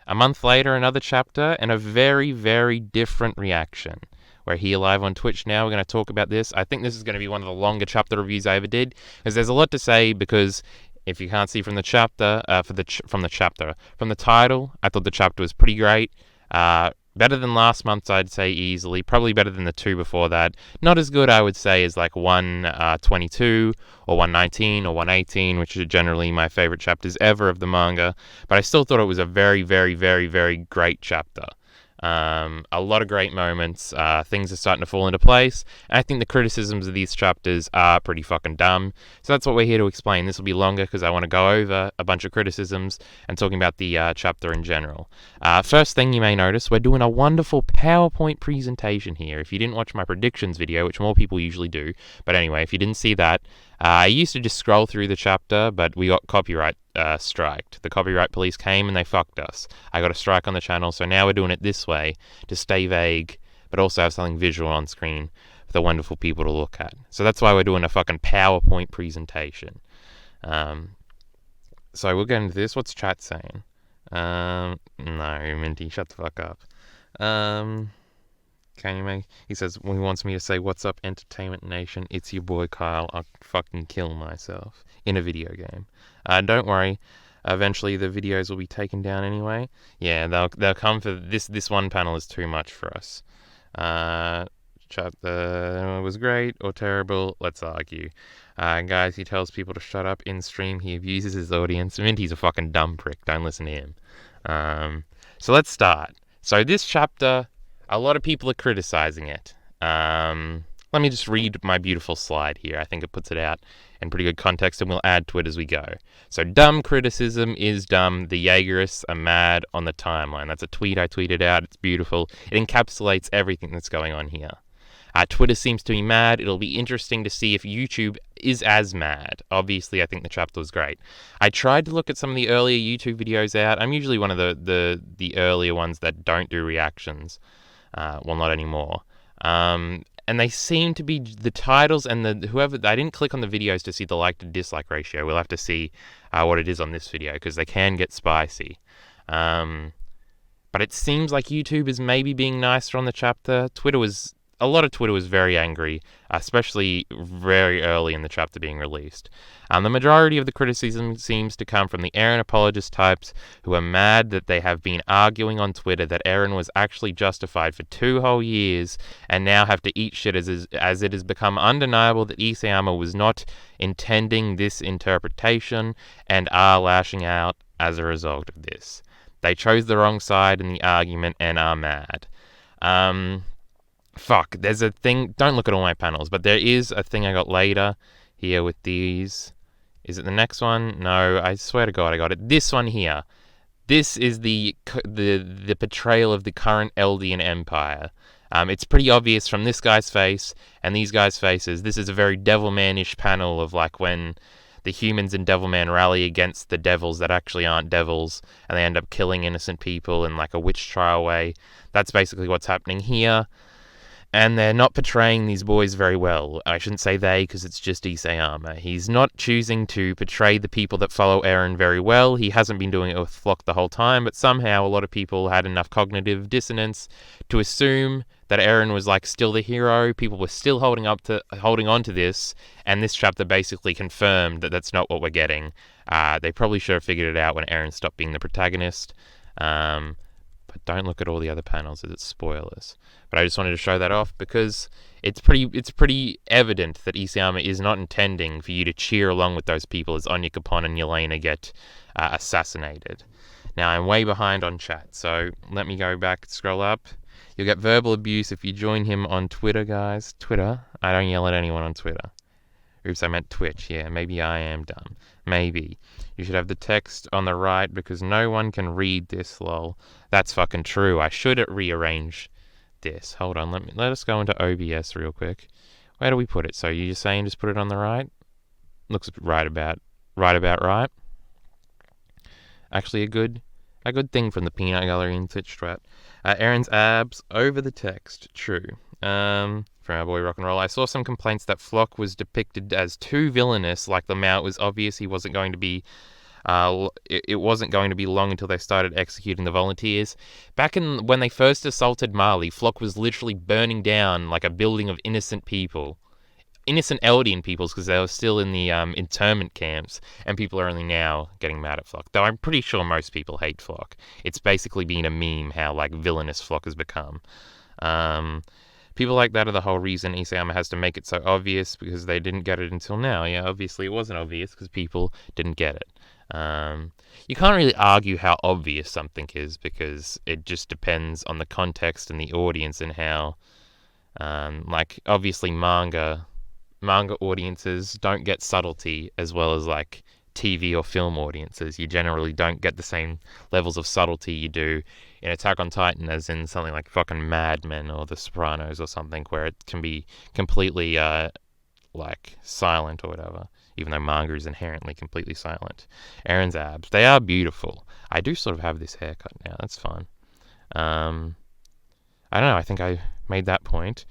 A month later, another chapter, and a very, very different reaction. We're here live on Twitch now. We're going to talk about this. I think this is going to be one of the longer chapter reviews I ever did, because there's a lot to say. Because if you can't see from the chapter, from the title, I thought the chapter was pretty great. Better than last month's, I'd say easily. Probably better than the two before that. Not as good, I would say, as like 122 or 119 or 118, which are generally my favorite chapters ever of the manga. But I still thought it was a very, very, very, very great chapter. A lot of great moments. Things are starting to fall into place. And I think the criticisms of these chapters are pretty fucking dumb. So that's what we're here to explain. This will be longer because I want to go over a bunch of criticisms and talking about the chapter in general. First thing you may notice, we're doing a wonderful PowerPoint presentation here. If you didn't watch my predictions video, which more people usually do, but anyway, if you didn't see that, I used to just scroll through the chapter, but we got copyright striked. The copyright police came and they fucked us. I got a strike on the channel, so now we're doing it this way to stay vague, but also have something visual on screen for the wonderful people to look at. So that's why we're doing a fucking PowerPoint presentation. So we'll get into this. What's chat saying? No, Minty, shut the fuck up. Can you make... He says, he wants me to say, "What's up, Entertainment Nation? It's your boy Kyle. I'll fucking kill myself in a video game." Don't worry. Eventually the videos will be taken down anyway. Yeah, they'll come for this. This one panel is too much for us. Chapter was great or terrible. Let's argue. Guys, he tells people to shut up in stream. He abuses his audience. Minty's a fucking dumb prick. Don't listen to him. So let's start. So this chapter, a lot of people are criticizing it. Let me just read my beautiful slide here. I think it puts it out in pretty good context, and we'll add to it as we go. So, dumb criticism is dumb. The Jaegerists are mad on the timeline. That's a tweet I tweeted out. It's beautiful. It encapsulates everything that's going on here. Twitter seems to be mad. It'll be interesting to see if YouTube is as mad. Obviously, I think the chapter was great. I tried to look at some of the earlier YouTube videos out. I'm usually one of the earlier ones that don't do reactions. Well, not anymore. And they seem to be the titles and the whoever. I didn't click on the videos to see the like to dislike ratio. We'll have to see what it is on this video because they can get spicy. But it seems like YouTube is maybe being nicer on the chapter. A lot of Twitter was very angry, especially very early in the chapter being released. The majority of the criticism seems to come from the Eren apologist types who are mad that they have been arguing on Twitter that Eren was actually justified for 2 whole years and now have to eat shit as it has become undeniable that Isayama was not intending this interpretation and are lashing out as a result of this. They chose the wrong side in the argument and are mad. Fuck, there's a thing, don't look at all my panels, but there is a thing I got later here with these. Is it the next one? No, I swear to God I got it. This one here. This is the portrayal of the current Eldian Empire. It's pretty obvious from this guy's face and these guys' faces. This is a very Devilman-ish panel of like when the humans in Devilman rally against the devils that actually aren't devils and they end up killing innocent people in like a witch trial way. That's basically what's happening here. And they're not portraying these boys very well. I shouldn't say they, because it's just Isayama. He's not choosing to portray the people that follow Eren very well. He hasn't been doing it with Flock the whole time, but somehow a lot of people had enough cognitive dissonance to assume that Eren was like still the hero. People were still holding on to this, and this chapter basically confirmed that that's not what we're getting. They probably should have figured it out when Eren stopped being the protagonist. But don't look at all the other panels as it's spoilers. But I just wanted to show that off because it's pretty evident that Isayama is not intending for you to cheer along with those people as Anya Capon and Yelena get assassinated. Now, I'm way behind on chat, so let me go back, scroll up. You'll get verbal abuse if you join him on Twitter, guys. Twitter? I don't yell at anyone on Twitter. Oops, I meant Twitch. Yeah, maybe I am dumb. Maybe. You should have the text on the right because no one can read this, lol. That's fucking true. I should rearrange this. Hold on, let us go into OBS real quick. Where do we put it? So you're saying just put it on the right? Looks right about right. Actually a good thing from the peanut gallery in Twitch strat. Eren's abs over the text. True. From our boy Rock and Roll. I saw some complaints that Flock was depicted as too villainous, like Lamau. It was obvious he wasn't going to be It wasn't going to be long until they started executing the volunteers. Back in when they first assaulted Mali, Flock was literally burning down like a building of innocent people, innocent Eldian peoples, because they were still in the internment camps, and people are only now getting mad at Flock. Though I'm pretty sure most people hate Flock. It's basically been a meme how like villainous Flock has become. Um, People like that are the whole reason Isayama has to make it so obvious, because they didn't get it until now. Yeah, obviously it wasn't obvious because people didn't get it. You can't really argue how obvious something is, because it just depends on the context and the audience and how, like, obviously manga audiences don't get subtlety as well as like TV or film audiences. You generally don't get the same levels of subtlety you do in Attack on Titan as in something like fucking Mad Men or The Sopranos or something, where it can be completely like silent or whatever, even though manga is inherently completely silent. Aaron's abs, they are beautiful. I do sort of have this haircut now. That's fun. I don't know. I think I made that point.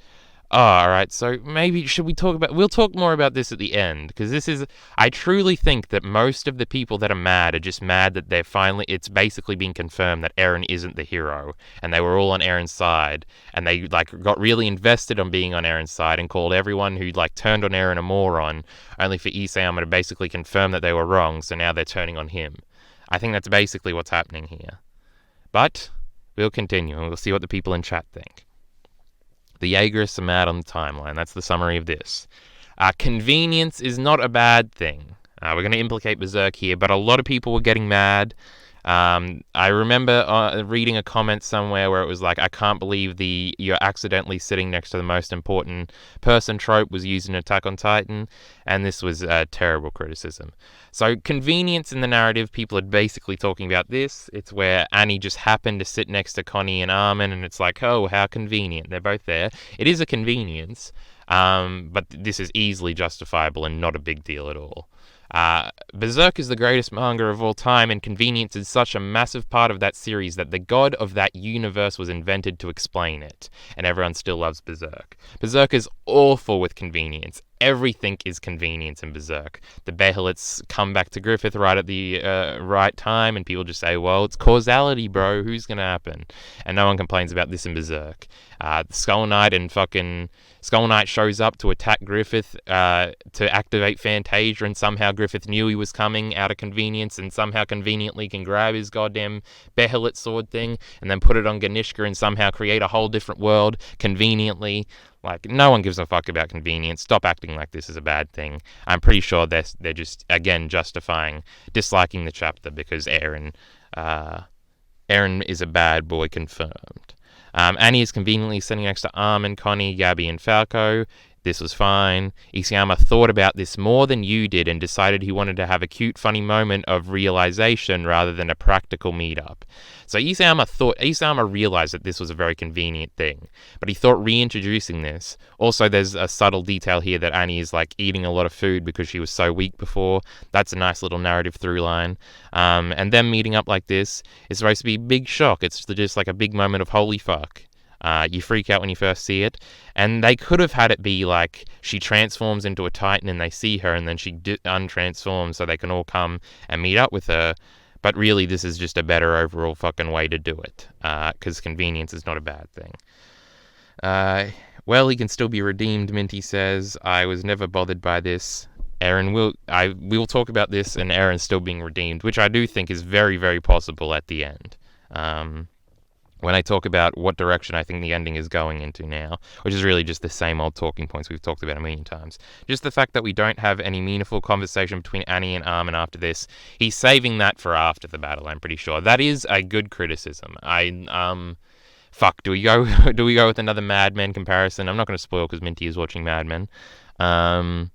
Oh, all right. So maybe should we talk about? We'll talk more about this at the end, because this is. I truly think that most of the people that are mad are just mad that they're finally. It's basically been confirmed that Eren isn't the hero, and they were all on Eren's side, and they like got really invested on being on Eren's side and called everyone who like turned on Eren a moron, only for Isayama to basically confirm that they were wrong. So now they're turning on him. I think that's basically what's happening here. But we'll continue, and we'll see what the people in chat think. The Jaegerists are mad on the timeline. That's the summary of this. Convenience is not a bad thing. We're going to implicate Berserk here, but a lot of people were getting mad. I remember reading a comment somewhere where it was like, I can't believe you're accidentally sitting next to the most important person trope was used in Attack on Titan, and this was a terrible criticism. So convenience in the narrative, people are basically talking about this. It's where Annie just happened to sit next to Connie and Armin, and it's like, oh, how convenient. They're both there. It is a convenience, but this is easily justifiable and not a big deal at all. Berserk is the greatest manga of all time, and convenience is such a massive part of that series that the god of that universe was invented to explain it, and everyone still loves Berserk. Berserk is awful with convenience. Everything is convenience in Berserk. The Behelits come back to Griffith right at the right time, and people just say, well, it's causality, bro. Who's going to happen? And no one complains about this in Berserk. Skull Knight shows up to attack Griffith to activate Fantasia, and somehow Griffith knew he was coming out of convenience, and somehow conveniently can grab his goddamn Behelit sword thing and then put it on Ganishka and somehow create a whole different world conveniently. Like, no one gives a fuck about convenience. Stop acting like this is a bad thing. I'm pretty sure they're just, again, justifying disliking the chapter because Eren is a bad boy, confirmed. Annie is conveniently sitting next to Armin, Connie, Gabby, and Falco. This was fine. Isayama thought about this more than you did and decided he wanted to have a cute, funny moment of realization rather than a practical meetup. So Isayama realized that this was a very convenient thing, but he thought reintroducing this. Also, there's a subtle detail here that Annie is like eating a lot of food because she was so weak before. That's a nice little narrative through line. And them meeting up like this is supposed to be a big shock. It's just like a big moment of holy fuck. You freak out when you first see it. And they could have had it be like she transforms into a Titan and they see her and then she untransforms so they can all come and meet up with her. But really, this is just a better overall fucking way to do it. Because convenience is not a bad thing. Well, he can still be redeemed, Minty says. I was never bothered by this. We'll talk about this and Eren still being redeemed, which I do think is very, very possible at the end. When I talk about what direction I think the ending is going into now, which is really just the same old talking points we've talked about a million times. Just the fact that we don't have any meaningful conversation between Annie and Armin after this. He's saving that for after the battle, I'm pretty sure. That is a good criticism. Fuck, do we go with another Mad Men comparison? I'm not going to spoil because Minty is watching Mad Men.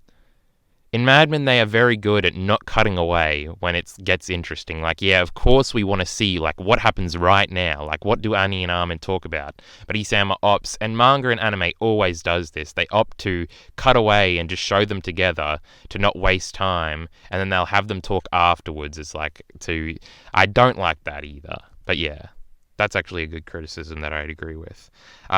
In Mad Men, they are very good at not cutting away when it gets interesting. Like, yeah, of course we want to see, like, what happens right now. Like, what do Annie and Armin talk about? But Isayama opts, and manga and anime always does this. They opt to cut away and just show them together to not waste time, and then they'll have them talk afterwards. It's like I don't like that either. But yeah, that's actually a good criticism that I'd agree with.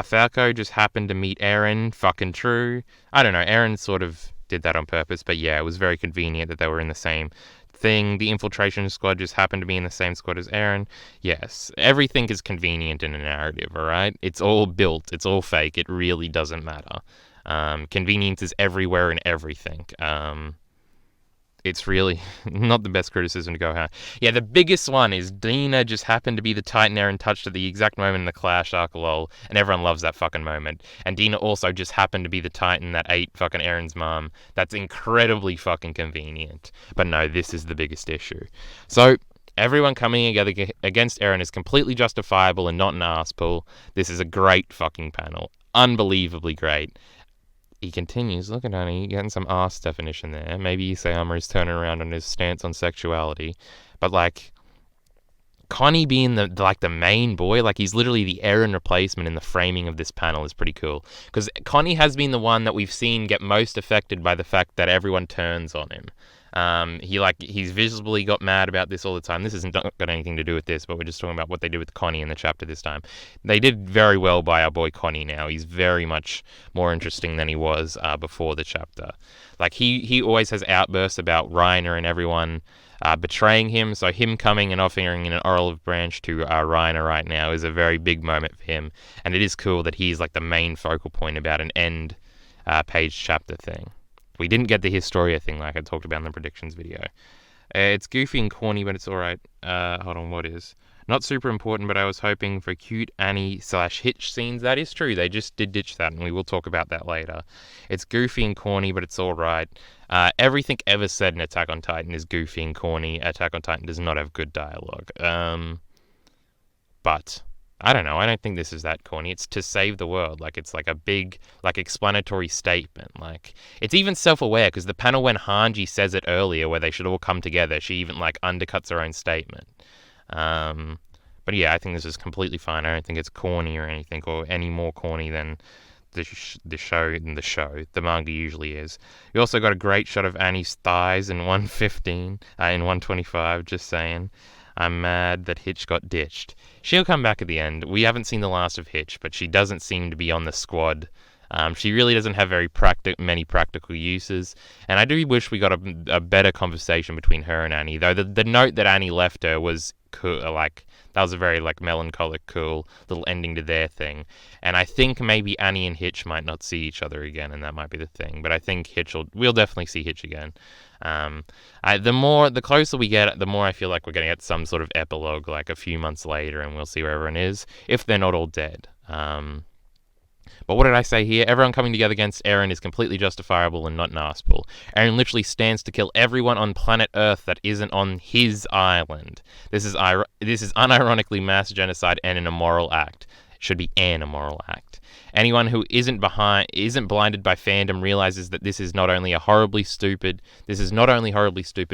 Falco just happened to meet Eren. Fucking true. I don't know, Eren's sort of did that on purpose, but yeah, it was very convenient that they were in the same thing. The infiltration squad just happened to be in the same squad as Eren. Yes, everything is convenient in a narrative, alright? It's all built, it's all fake, it really doesn't matter. Convenience is everywhere in everything. It's really not the best criticism to go out. Yeah, the biggest one is Dina just happened to be the Titan Eren touched at the exact moment in the Clash arc, lol, and everyone loves that fucking moment. And Dina also just happened to be the Titan that ate fucking Eren's mom. That's incredibly fucking convenient. But no, this is the biggest issue. So, everyone coming together against Eren is completely justifiable and not an arsepool. This is a great fucking panel. Unbelievably great. He continues, look at Annie, getting some arse definition there. Maybe Isayama is turning around on his stance on sexuality. But, like, Connie being the main boy, like, he's literally the Eren replacement in the framing of this panel is pretty cool. Because Connie has been the one that we've seen get most affected by the fact that everyone turns on him. He's visibly got mad about this all the time. This hasn't got anything to do with this, but we're just talking about what they did with Connie in the chapter this time. They did very well by our boy Connie now. He's very much more interesting than he was before the chapter. Like, he always has outbursts about Reiner and everyone betraying him, so him coming and offering an olive branch to Reiner right now is a very big moment for him, and it is cool that he's like the main focal point about an end page chapter thing. We didn't get the Historia thing like I talked about in the predictions video. It's goofy and corny, but it's alright. Hold on, what is? Not super important, but I was hoping for cute Annie/Hitch scenes. That is true, they just did ditch that, and we will talk about that later. It's goofy and corny, but it's alright. Everything ever said in Attack on Titan is goofy and corny. Attack on Titan does not have good dialogue. But I don't know. I don't think this is that corny. It's to save the world. Like, it's like a big, like, explanatory statement. Like, it's even self-aware, because the panel when Hanji says it earlier, where they should all come together, she even, like, undercuts her own statement. But yeah, I think this is completely fine. I don't think it's corny or anything, or any more corny than the show. The manga usually is. We also got a great shot of Annie's thighs in 115, in 125, just saying. I'm mad that Hitch got ditched. She'll come back at the end. We haven't seen the last of Hitch, but she doesn't seem to be on the squad. She really doesn't have many practical uses, and I do wish we got a better conversation between her and Annie. Though the note that Annie left her was cool, like that was a very like melancholic, cool little ending to their thing. And I think maybe Annie and Hitch might not see each other again, and that might be the thing. But I think we'll definitely see Hitch again. The closer we get, the more I feel like we're going to get some sort of epilogue, like a few months later, and we'll see where everyone is, if they're not all dead. But what did I say here? Everyone coming together against Eren is completely justifiable and not an arsepool. Eren literally stands to kill everyone on planet Earth that isn't on his island. This is unironically mass genocide and an immoral act. It should be an immoral act. Anyone who isn't blinded by fandom realizes that this is not only horribly stupid,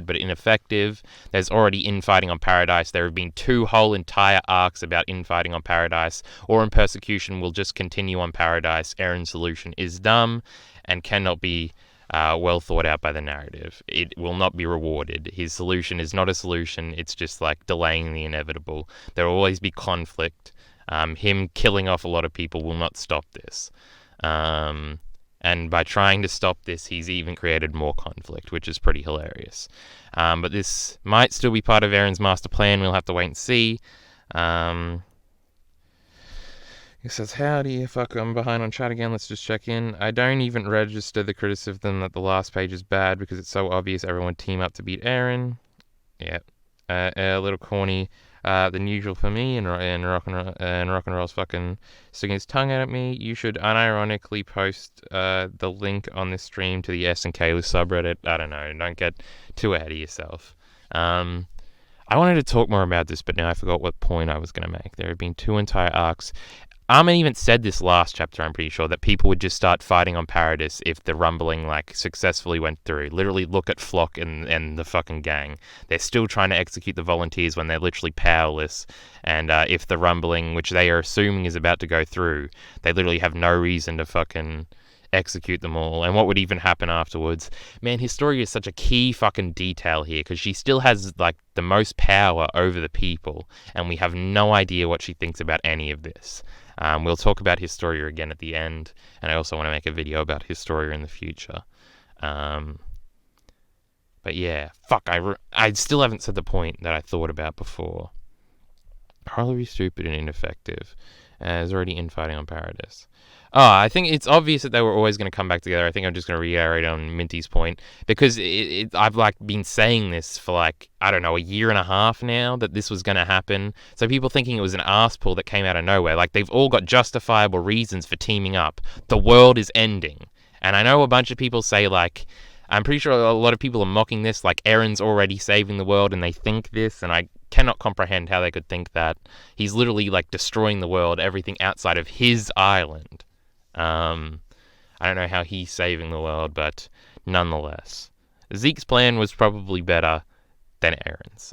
but ineffective. There's already infighting on Paradise. There have been 2 whole entire arcs about infighting on Paradise. Or in Persecution will just continue on Paradise. Eren's solution is dumb and cannot be well thought out by the narrative. It will not be rewarded. His solution is not a solution. It's just like delaying the inevitable. There will always be conflict. Him killing off a lot of people will not stop this. And by trying to stop this, he's even created more conflict, which is pretty hilarious. But this might still be part of Eren's master plan. We'll have to wait and see. He says, howdy, fuck, I'm behind on chat again, let's just check in. I don't even register the criticism that the last page is bad because it's so obvious everyone would team up to beat Eren. Yeah. A little corny than usual for me, and rock and roll's fucking sticking his tongue out at me. You should unironically post the link on this stream to the S&K subreddit. I don't know, don't get too ahead of yourself. I wanted to talk more about this, but now I forgot what point I was going to make. There have been 2 entire arcs. Armin even said this last chapter, I'm pretty sure, that people would just start fighting on Paradis if the rumbling, like, successfully went through. Literally, look at Flock and the fucking gang. They're still trying to execute the volunteers when they're literally powerless. And if the rumbling, which they are assuming is about to go through, they literally have no reason to fucking execute them all. And what would even happen afterwards? Man, Historia is such a key fucking detail here, because she still has, like, the most power over the people, and we have no idea what she thinks about any of this. We'll talk about Historia again at the end, and I also want to make a video about Historia in the future. Um, but yeah, fuck, I still haven't said the point that I thought about before. Horribly stupid and ineffective. There's already infighting on Paradis. Oh, I think it's obvious that they were always going to come back together. I think I'm just going to reiterate on Minty's point because I've like been saying this for like, I don't know, a year and a half now that this was going to happen. So people thinking it was an arse pull that came out of nowhere. Like they've all got justifiable reasons for teaming up. The world is ending. And I know a bunch of people say like, I'm pretty sure a lot of people are mocking this, like Aaron's already saving the world and they think this, and I cannot comprehend how they could think that. He's literally like destroying the world, everything outside of his island. I don't know how he's saving the world, but nonetheless. Zeke's plan was probably better than Aaron's.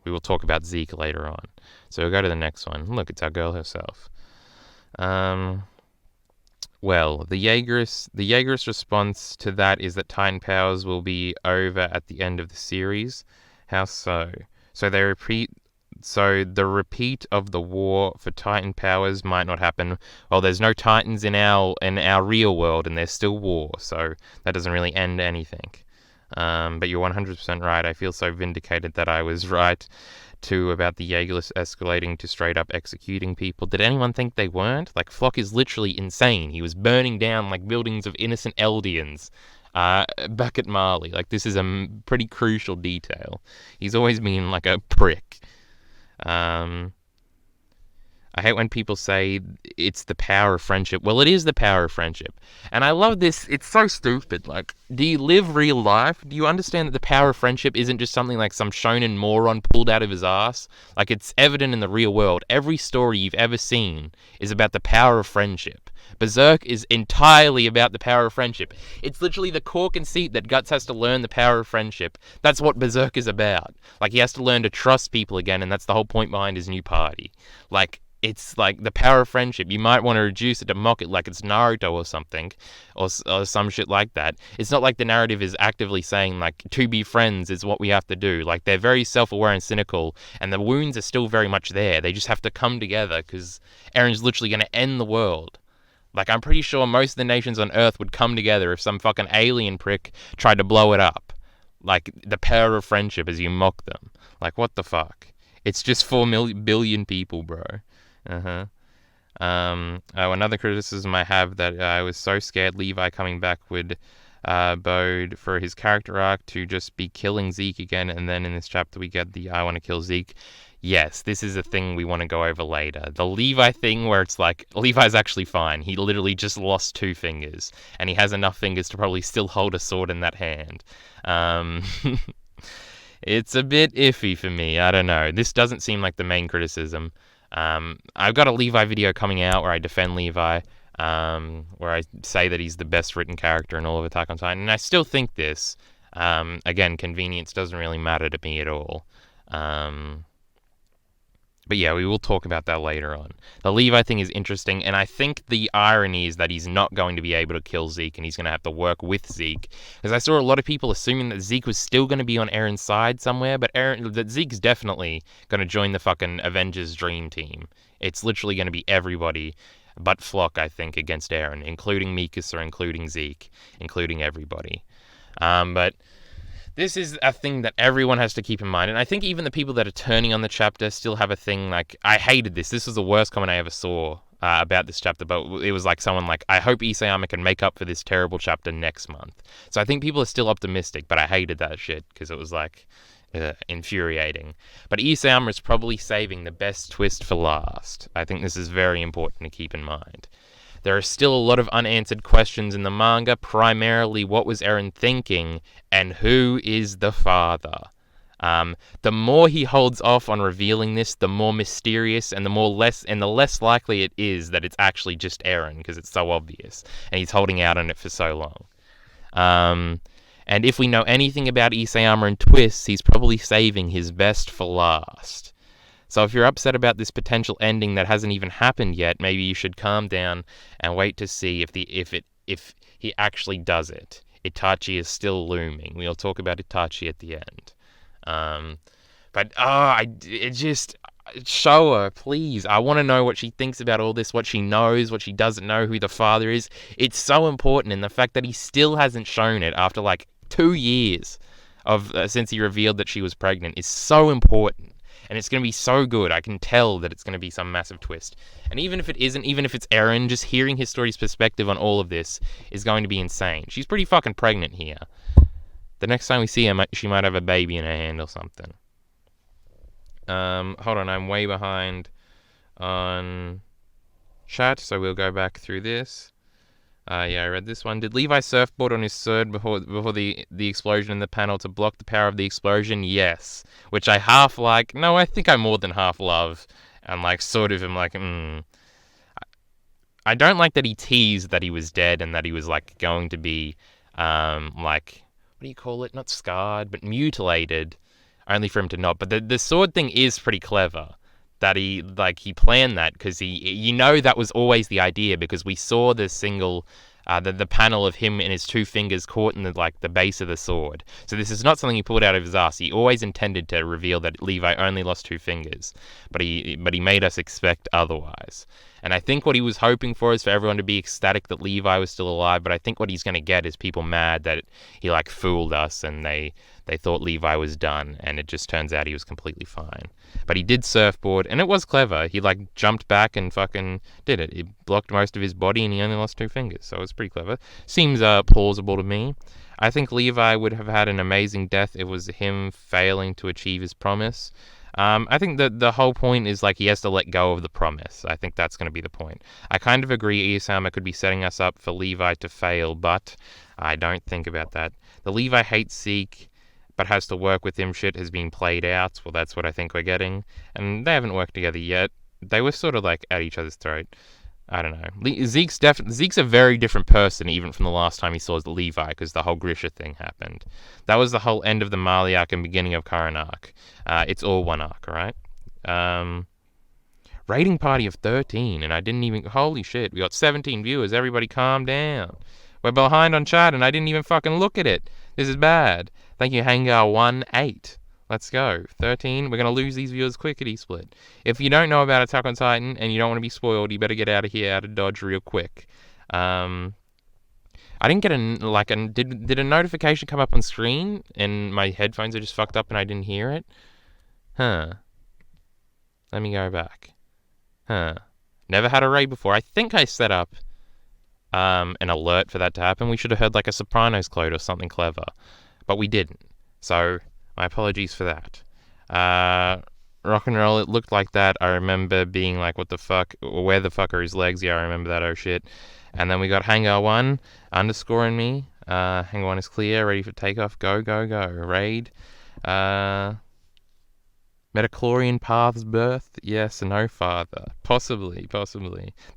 We will talk about Zeke later on. So we'll go to the next one. Look, it's our girl herself. Well, the Jaeger's response to that is that Titan powers will be over at the end of the series. How so? So the repeat of the war for Titan powers might not happen. Well, there's no Titans in our real world, and there's still war, so that doesn't really end anything. But you're 100% right. I feel so vindicated that I was right too about the Jaegerless escalating to straight up executing people. Did anyone think they weren't? Like, Flock is literally insane. He was burning down like buildings of innocent Eldians back at Marley. Like, this is a pretty crucial detail. He's always been like a prick. I hate when people say it's the power of friendship. Well, it is the power of friendship. And I love this. It's so stupid. Like, do you live real life? Do you understand that the power of friendship isn't just something like some shonen moron pulled out of his ass? Like, it's evident in the real world. Every story you've ever seen is about the power of friendship. Berserk is entirely about the power of friendship. It's literally the core conceit that Guts has to learn the power of friendship. That's what Berserk is about. Like, he has to learn to trust people again, and that's the whole point behind his new party. Like, it's like the power of friendship. You might want to reduce it to mock it like it's Naruto or something, or some shit like that. It's not like the narrative is actively saying, like, to be friends is what we have to do. Like, they're very self-aware and cynical, and the wounds are still very much there. They just have to come together because Eren's literally going to end the world. Like, I'm pretty sure most of the nations on Earth would come together if some fucking alien prick tried to blow it up. Like, the power of friendship as you mock them. Like, what the fuck? It's just 4 billion people, bro. Another criticism I have that I was so scared Levi coming back would bode for his character arc to just be killing Zeke again, and then in this chapter we get the I want to kill Zeke. Yes, this is a thing we want to go over later. The Levi thing where it's like, Levi's actually fine. He literally just lost 2 fingers, and he has enough fingers to probably still hold a sword in that hand. It's a bit iffy for me. I don't know. This doesn't seem like the main criticism. I've got a Levi video coming out where I defend Levi, where I say that he's the best written character in all of Attack on Titan, and I still think this. Again, convenience doesn't really matter to me at all. But yeah, we will talk about that later on. The Levi thing is interesting, and I think the irony is that he's not going to be able to kill Zeke, and he's going to have to work with Zeke. Because I saw a lot of people assuming that Zeke was still going to be on Eren's side somewhere, but that Zeke's definitely going to join the fucking Avengers Dream Team. It's literally going to be everybody but Flock, I think, against Eren, including Mikasa, including Zeke, including everybody. But this is a thing that everyone has to keep in mind. And I think even the people that are turning on the chapter still have a thing like, I hated this. This was the worst comment I ever saw about this chapter. But it was like someone like, I hope Isayama can make up for this terrible chapter next month. So I think people are still optimistic, but I hated that shit because it was like infuriating. But Isayama is probably saving the best twist for last. I think this is very important to keep in mind. There are still a lot of unanswered questions in the manga, primarily what was Eren thinking and who is the father. The more he holds off on revealing this, the more mysterious and the less likely it is that it's actually just Eren because it's so obvious and he's holding out on it for so long. And if we know anything about Isayama and twists, he's probably saving his best for last. So if you're upset about this potential ending that hasn't even happened yet, maybe you should calm down and wait to see if he actually does it. Itachi is still looming. We'll talk about Itachi at the end. Show her, please. I want to know what she thinks about all this, what she knows, what she doesn't know, who the father is. It's so important, and the fact that he still hasn't shown it after like 2 years of since he revealed that she was pregnant is so important. And it's going to be so good. I can tell that it's going to be some massive twist. And even if it isn't, even if it's Eren, just hearing his story's perspective on all of this is going to be insane. She's pretty fucking pregnant here. The next time we see her, she might have a baby in her hand or something. Hold on, I'm way behind on chat, so we'll go back through this. Yeah, I read this one. Did Levi surfboard on his sword before the explosion in the panel to block the power of the explosion? Yes. Which I half like. No, I think I more than half love. And like sort of am like, I don't like that he teased that he was dead and that he was like going to be like, what do you call it? Not scarred, but mutilated. Only for him to not. But the sword thing is pretty clever. That he planned that because that was always the idea, because we saw the single the panel of him and his two fingers caught in the base of the sword. So this is not something he pulled out of his ass. He always intended to reveal that Levi only lost two fingers, but he made us expect otherwise. And I think what he was hoping for is for everyone to be ecstatic that Levi was still alive, but I think what he's going to get is people mad that he fooled us and they thought Levi was done, and it just turns out he was completely fine. But he did surfboard, and it was clever. He jumped back and fucking did it. He blocked most of his body and he only lost two fingers, so it was pretty clever. Seems plausible to me. I think Levi would have had an amazing death if it was him failing to achieve his promise. I think that the whole point is he has to let go of the promise. I think that's going to be the point. I kind of agree Isama could be setting us up for Levi to fail, but I don't think about that. The Levi hates Zeke but has to work with him shit has been played out. Well, that's what I think we're getting. And they haven't worked together yet. They were sort of at each other's throat. I don't know. Zeke's a very different person even from the last time he saw Levi, because the whole Grisha thing happened. That was the whole end of the Marley arc and beginning of Current arc. It's all one arc, alright? Rating party of 13, and I didn't even... Holy shit, we got 17 viewers. Everybody calm down. We're behind on chat, and I didn't even fucking look at it. This is bad. Thank you, Hangar18. Let's go. 13. We're going to lose these viewers quickety split. If you don't know about Attack on Titan and you don't want to be spoiled, you better get out of here, out of Dodge real quick. I didn't get did a notification come up on screen and my headphones are just fucked up and I didn't hear it? Huh. Let me go back. Huh. Never had a raid before. I think I set up an alert for that to happen. We should have heard a Sopranos quote or something clever. But we didn't. So... my apologies for that. Rock and roll, it looked like that. I remember being what the fuck? Where the fuck are his legs? Yeah, I remember that, oh shit. And then we got Hangar1 underscoring me. Hangar1 is clear, ready for takeoff. Go, go, go. Raid. Metachlorian Path's birth? Yes, no father. Possibly.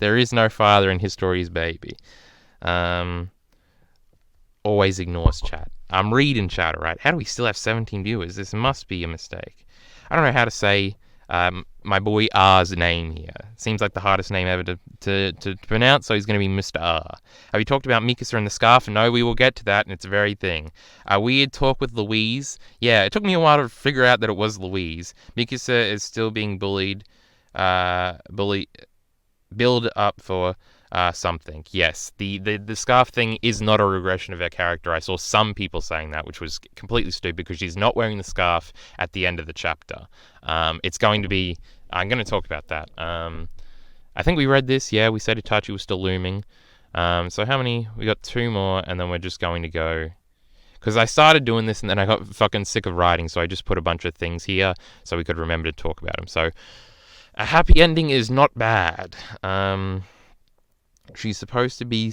There is no father in History's baby. Always ignores chat. I'm reading chat, alright? How do we still have 17 viewers? This must be a mistake. I don't know how to say my boy R's name here. Seems like the hardest name ever to pronounce, so he's going to be Mr. R. Have you talked about Mikasa and the scarf? No, we will get to that, and it's a very thing. A weird talk with Louise. Yeah, it took me a while to figure out that it was Louise. Mikasa is still being build up for... something. Yes, the scarf thing is not a regression of her character. I saw some people saying that, which was completely stupid, because she's not wearing the scarf at the end of the chapter. It's going to be... I'm going to talk about that. I think we read this. Yeah, we said Itachi was still looming. So how many? We got 2 more, and then we're just going to go... because I started doing this, and then I got fucking sick of writing, so I just put a bunch of things here so we could remember to talk about them. So a happy ending is not bad. She's supposed to be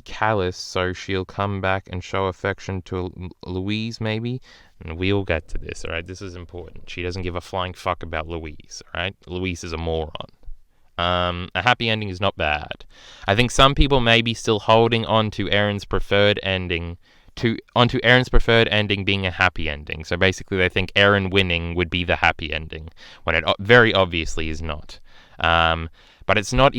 callous, so she'll come back and show affection to Louise, maybe? And we'll get to this, alright? This is important. She doesn't give a flying fuck about Louise, alright? Louise is a moron. A happy ending is not bad. I think some people may be still holding on to Eren's preferred ending, being a happy ending. So basically they think Eren winning would be the happy ending, when it very obviously is not. But it's not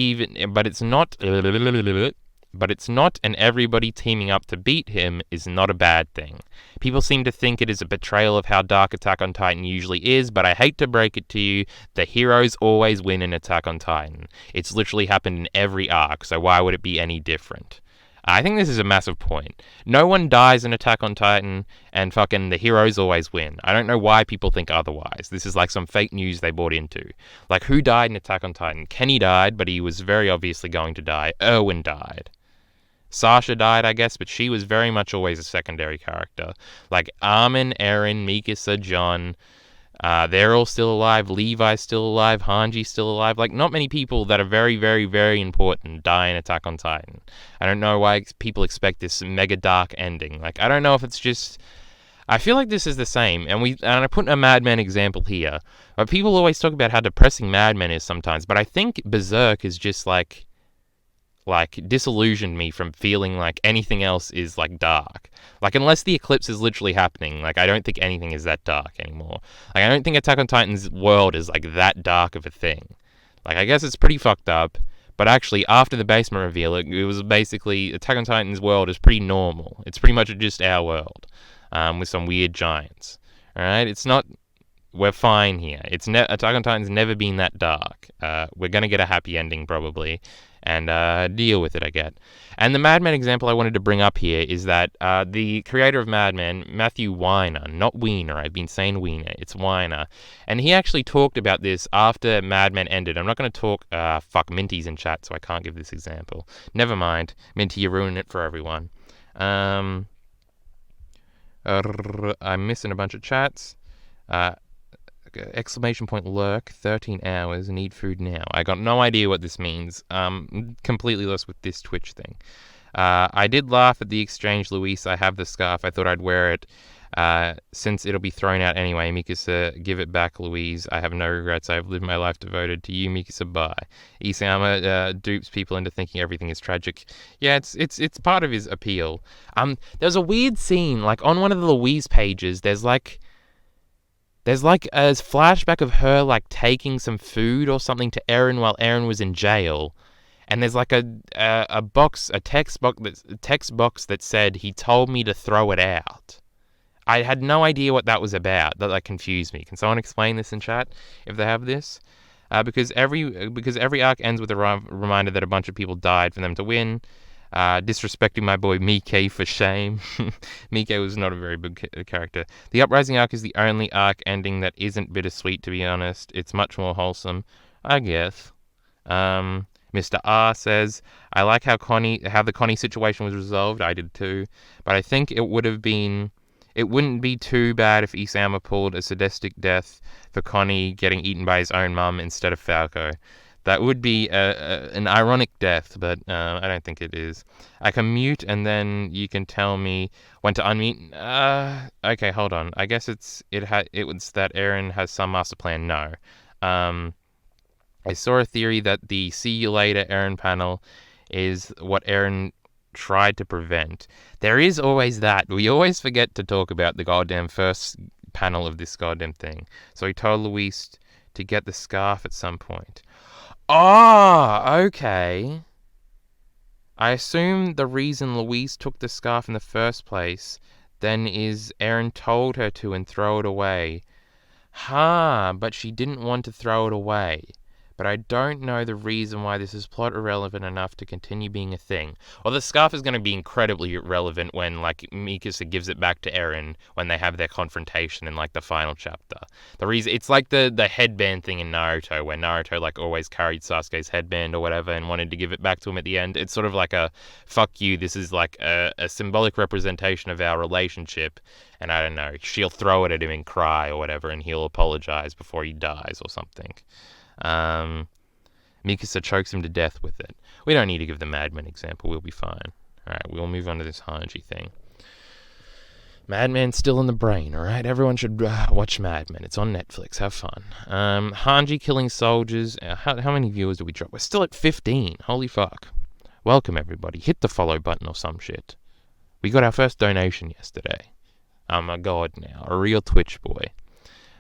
but it's not, and everybody teaming up to beat him is not a bad thing. People seem to think it is a betrayal of how dark Attack on Titan usually is, but I hate to break it to you, the heroes always win in Attack on Titan. It's literally happened in every arc, so why would it be any different? I think this is a massive point. No one dies in Attack on Titan, and fucking the heroes always win. I don't know why people think otherwise. This is like some fake news they bought into. Like, who died in Attack on Titan? Kenny died, but he was very obviously going to die. Erwin died. Sasha died, I guess, but she was very much always a secondary character. Like, Armin, Eren, Mikasa, John... they're all still alive. Levi's still alive. Hanji's still alive. Like, not many people that are very, very, very important die in Attack on Titan. I don't know why people expect this mega dark ending. Like, I don't know if it's just... I feel like this is the same, and I put a Mad Men example here. But people always talk about how depressing Mad Men is sometimes, but I think Berserk is just like disillusioned me from feeling like anything else is like dark. Like, unless the eclipse is literally happening, like, I don't think anything is that dark anymore. Like, I don't think Attack on Titan's world is like that dark of a thing. Like, I guess it's pretty fucked up, but actually after the basement reveal, it was basically Attack on Titan's world is pretty normal. It's pretty much just our world, with some weird giants. All right, it's not. We're fine here. Attack on Titan's never been that dark. We're gonna get a happy ending probably, and deal with it, I get. And the Mad Men example I wanted to bring up here is that the creator of Mad Men, Matthew Weiner, not Weiner, I've been saying Weiner, it's Weiner, and he actually talked about this after Mad Men ended. I'm not going to talk, fuck, Minty's in chat, so I can't give this example. Never mind, Minty, you're ruining it for everyone. I'm missing a bunch of chats. Exclamation point lurk, 13 hours, need food now. I got no idea what this means. Completely lost with this Twitch thing. I did laugh at the exchange, Luis. I have the scarf. I thought I'd wear it. Since it'll be thrown out anyway. Mikasa, give it back, Louise. I have no regrets. I've lived my life devoted to you, Mikasa. Bye. Isayama dupes people into thinking everything is tragic. Yeah, it's part of his appeal. There's a weird scene, like on one of the Louise pages, there's like a flashback of her like taking some food or something to Eren while Eren was in jail, and there's like a text box that said he told me to throw it out. I had no idea what that was about. That confused me. Can someone explain this in chat if they have this? Because every arc ends with a reminder that a bunch of people died for them to win. Disrespecting my boy Mike for shame. Mike was not a very big character. The Uprising arc is the only arc ending that isn't bittersweet, to be honest. It's much more wholesome, I guess. Mr. R says, I like how the Connie situation was resolved. I did too. But I think it wouldn't be too bad if Isayama pulled a sadistic death for Connie getting eaten by his own mum instead of Falco. That would be an ironic death, but I don't think it is. I can mute, and then you can tell me when to unmute. Okay, hold on. I guess it was that Eren has some master plan. No. I saw a theory that the "See you later, Eren" panel is what Eren tried to prevent. There is always that. We always forget to talk about the goddamn first panel of this goddamn thing. So he told Luis to get the scarf at some point. Okay. I assume the reason Louise took the scarf in the first place then is Eren told her to and throw it away. But she didn't want to throw it away. But I don't know the reason why this is plot irrelevant enough to continue being a thing. Well, the scarf is going to be incredibly relevant when, Mikasa gives it back to Eren when they have their confrontation in, the final chapter. The reason it's like the headband thing in Naruto, where Naruto, always carried Sasuke's headband or whatever and wanted to give it back to him at the end. It's sort of like a, fuck you, this is a symbolic representation of our relationship. And I don't know, she'll throw it at him and cry or whatever, and he'll apologize before he dies or something. Mikasa chokes him to death with it. We don't need to give the Mad Men example. We'll be fine. Alright, we'll move on to this Hanji thing. Mad Men's still in the brain, alright? Everyone should watch Mad Men. It's on Netflix. Have fun. Hanji killing soldiers. How many viewers did we drop? We're still at 15. Holy fuck. Welcome, everybody. Hit the follow button or some shit. We got our first donation yesterday. I'm a god now. A real Twitch boy.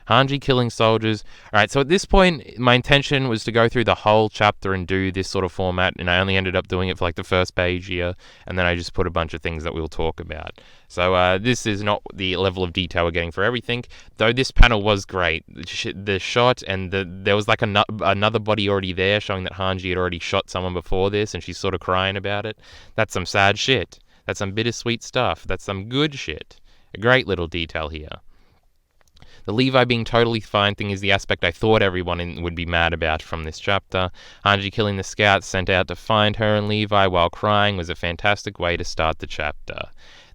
Hanji killing soldiers. Alright, so at this point, my intention was to go through the whole chapter and do this sort of format, and I only ended up doing it for like the first page here, and then I just put a bunch of things that we'll talk about. So this is not the level of detail we're getting for everything, though this panel was great. The shot, and there was like another body already there, showing that Hanji had already shot someone before this, and she's sort of crying about it. That's some sad shit. That's some bittersweet stuff. That's some good shit. A great little detail here. The Levi being totally fine thing is the aspect I thought everyone would be mad about from this chapter. Hanji killing the scouts sent out to find her and Levi while crying was a fantastic way to start the chapter.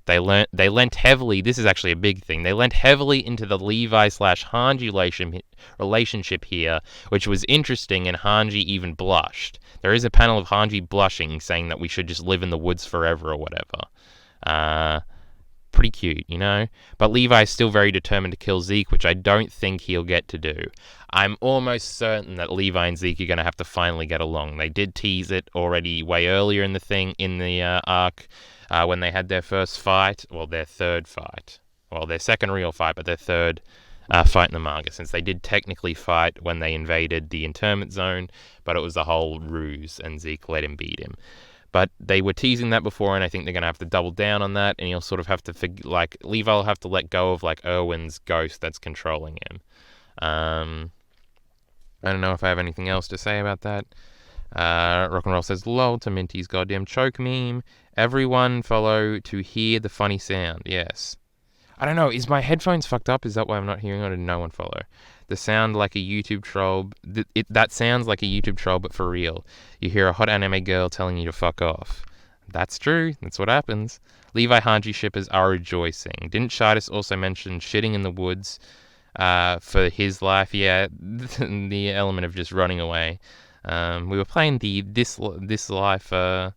They lent heavily, this is actually a big thing, they lent heavily into the Levi/Hanji relationship here, which was interesting, and Hanji even blushed. There is a panel of Hanji blushing, saying that we should just live in the woods forever or whatever. Pretty cute, you know? But Levi is still very determined to kill Zeke, which I don't think he'll get to do. I'm almost certain that Levi and Zeke are going to have to finally get along. They did tease it already way earlier in the arc, when they had their first fight, well, their third fight. Well, their second real fight, but their third fight in the manga, since they did technically fight when they invaded the internment zone, but it was a whole ruse, and Zeke let him beat him. But they were teasing that before, and I think they're going to have to double down on that, and he'll sort of have to, Levi will have to let go of, Erwin's ghost that's controlling him. I don't know if I have anything else to say about that. Rock and Roll says, lol to Minty's goddamn choke meme. Everyone follow to hear the funny sound. Yes. I don't know, is my headphones fucked up? Is that why I'm not hearing it, or did no one follow? The sound like a YouTube troll. That sounds like a YouTube troll, but for real. You hear a hot anime girl telling you to fuck off. That's true. That's what happens. Levi Hanji shippers are rejoicing. Didn't Shardis also mention shitting in the woods for his life? Yeah, the element of just running away. We were playing the This Life... not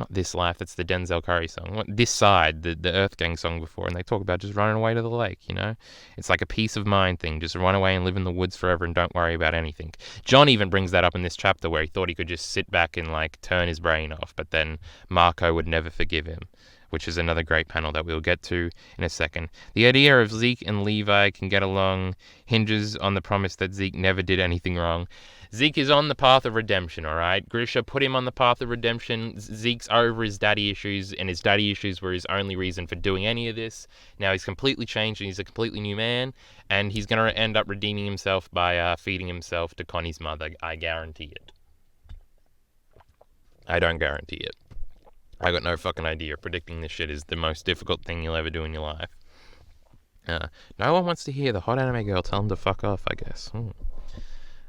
This Life, that's the Denzel Curry song. This Side, the Earth Gang song before, and they talk about just running away to the lake, you know? It's like a peace of mind thing. Just run away and live in the woods forever and don't worry about anything. John even brings that up in this chapter where he thought he could just sit back and, turn his brain off, but then Marco would never forgive him, which is another great panel that we'll get to in a second. The idea of Zeke and Levi can get along hinges on the promise that Zeke never did anything wrong. Zeke is on the path of redemption, alright? Grisha put him on the path of redemption. Zeke's over his daddy issues, and his daddy issues were his only reason for doing any of this. Now he's completely changed, and he's a completely new man, and he's going to end up redeeming himself by feeding himself to Connie's mother. I guarantee it. I don't guarantee it. I got no fucking idea. Predicting this shit is the most difficult thing you'll ever do in your life. No one wants to hear the hot anime girl tell him to fuck off, I guess.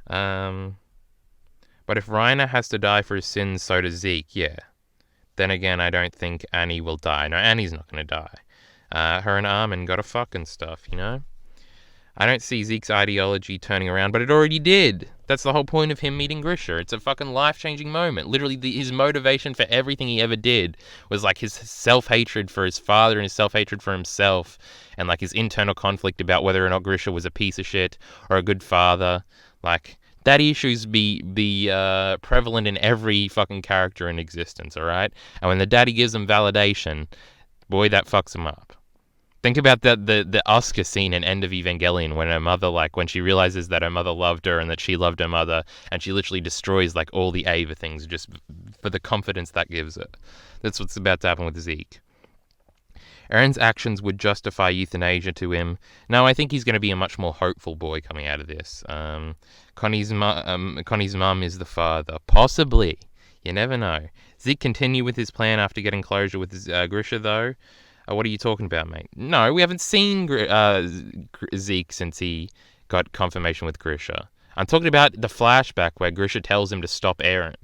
But if Reiner has to die for his sins, so does Zeke, yeah. Then again, I don't think Annie will die. No, Annie's not going to die. Her and Armin gotta fuck and stuff, you know? I don't see Zeke's ideology turning around, but it already did. That's the whole point of him meeting Grisha. It's a fucking life-changing moment. Literally, his motivation for everything he ever did was his self-hatred for his father and his self-hatred for himself, and his internal conflict about whether or not Grisha was a piece of shit or a good father. Daddy issues be prevalent in every fucking character in existence, alright? And when the daddy gives them validation, boy, that fucks them up. Think about the Asuka scene in End of Evangelion when her mother, when she realizes that her mother loved her and that she loved her mother, and she literally destroys, all the Ava things just for the confidence that gives her. That's what's about to happen with Zeke. Eren's actions would justify euthanasia to him. No, I think he's going to be a much more hopeful boy coming out of this. Connie's mum is the father. Possibly. You never know. Zeke continue with his plan after getting closure with Grisha, though. What are you talking about, mate? No, we haven't seen Zeke since he got confirmation with Grisha. I'm talking about the flashback where Grisha tells him to stop Eren.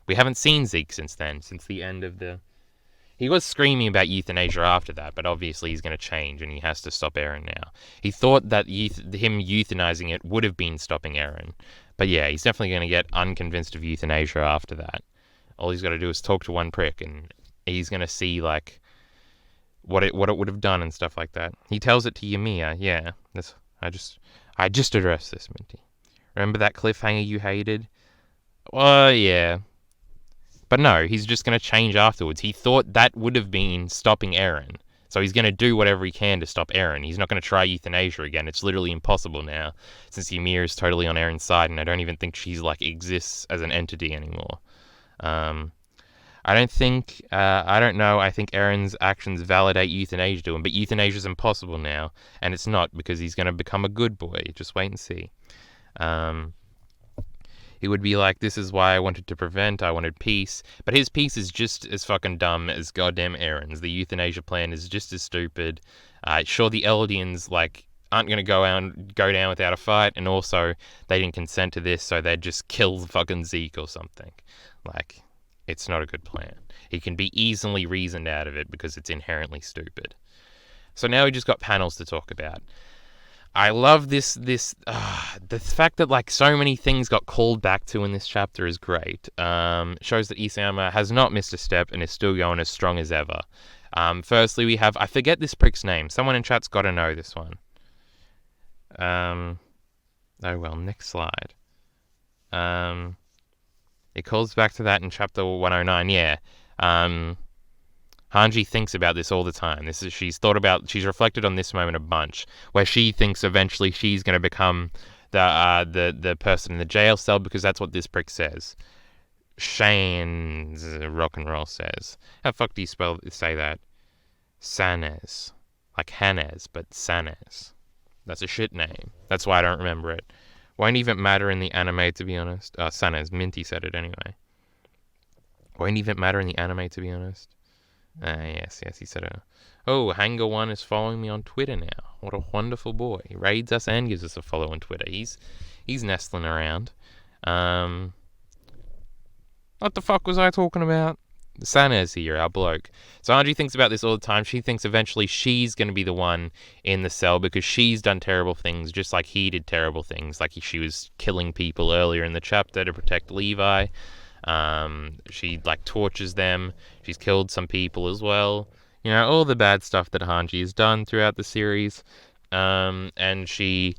We haven't seen Zeke since then, since the end of the... He was screaming about euthanasia after that, but obviously he's going to change and he has to stop Eren now. He thought that him euthanizing it would have been stopping Eren. But yeah, he's definitely going to get unconvinced of euthanasia after that. All he's got to do is talk to one prick and he's going to see, what it would have done and stuff like that. He tells it to Yamiya, yeah. I just addressed this, Minty. Remember that cliffhanger you hated? Well, yeah. But no, he's just going to change afterwards. He thought that would have been stopping Eren. So he's going to do whatever he can to stop Eren. He's not going to try euthanasia again. It's literally impossible now, since Ymir is totally on Eren's side, and I don't even think she's like exists as an entity anymore. I don't know. I think Eren's actions validate euthanasia to him, but euthanasia is impossible now, and it's not because he's going to become a good boy. Just wait and see. He would be like, this is why I wanted to prevent, I wanted peace. But his peace is just as fucking dumb as goddamn Eren's. The euthanasia plan is just as stupid. Sure, the Eldians, like, aren't going to go down without a fight, and also they didn't consent to this, so they'd just kill fucking Zeke or something. Like, it's not a good plan. He can be easily reasoned out of it because it's inherently stupid. So now we just got panels to talk about. I love the fact that like so many things got called back to in this chapter is great. Shows that Isayama has not missed a step and is still going as strong as ever. Firstly, we have, I forget this prick's name. Someone in chat's got to know this one. Oh well, next slide. It calls back to that in chapter 109. Yeah. Hanji thinks about this all the time. She's reflected on this moment a bunch, where she thinks eventually she's going to become the person in the jail cell because that's what this prick says. Shane's rock and roll says. How the fuck do you say that? Sanez. Like Hanez, but Sanez. That's a shit name. That's why I don't remember it. Won't even matter in the anime, to be honest. Sanez. Minty said it anyway. Won't even matter in the anime, to be honest. Yes, he said it. Oh, Hanger1 is following me on Twitter now. What a wonderful boy. He raids us and gives us a follow on Twitter. He's nestling around. What the fuck was I talking about? Sanez here, our bloke. So Anji thinks about this all the time. She thinks eventually she's going to be the one in the cell because she's done terrible things just like he did terrible things. Like she was killing people earlier in the chapter to protect Levi. She like tortures them. She's killed some people as well. You know, all the bad stuff that Hanji has done throughout the series. And she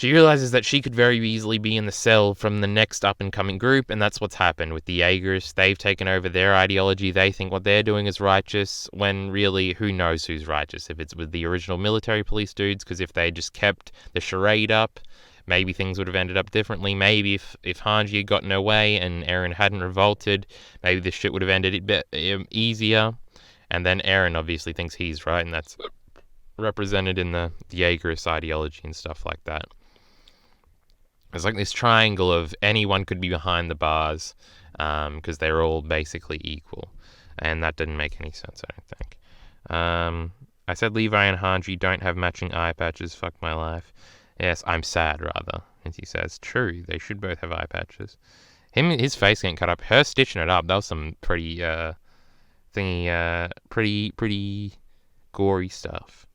realizes that she could very easily be in the cell from the next up-and-coming group, and that's what's happened with the Jaegers. They've taken over their ideology. They think what they're doing is righteous, when really, who knows who's righteous? If it's with the original military police dudes, because if they just kept the charade up, maybe things would have ended up differently. Maybe if Hanji had gotten her way and Eren hadn't revolted, maybe this shit would have ended a bit easier. And then Eren obviously thinks he's right, and that's represented in the Jaegerist ideology and stuff like that. It's like this triangle of anyone could be behind the bars because they're all basically equal. And that didn't make any sense, I don't think. I said Levi and Hanji don't have matching eye patches. Fuck my life. Yes, I'm sad, rather. And he says, true, they should both have eye patches. His face getting cut up, her stitching it up, that was some pretty, pretty gory stuff.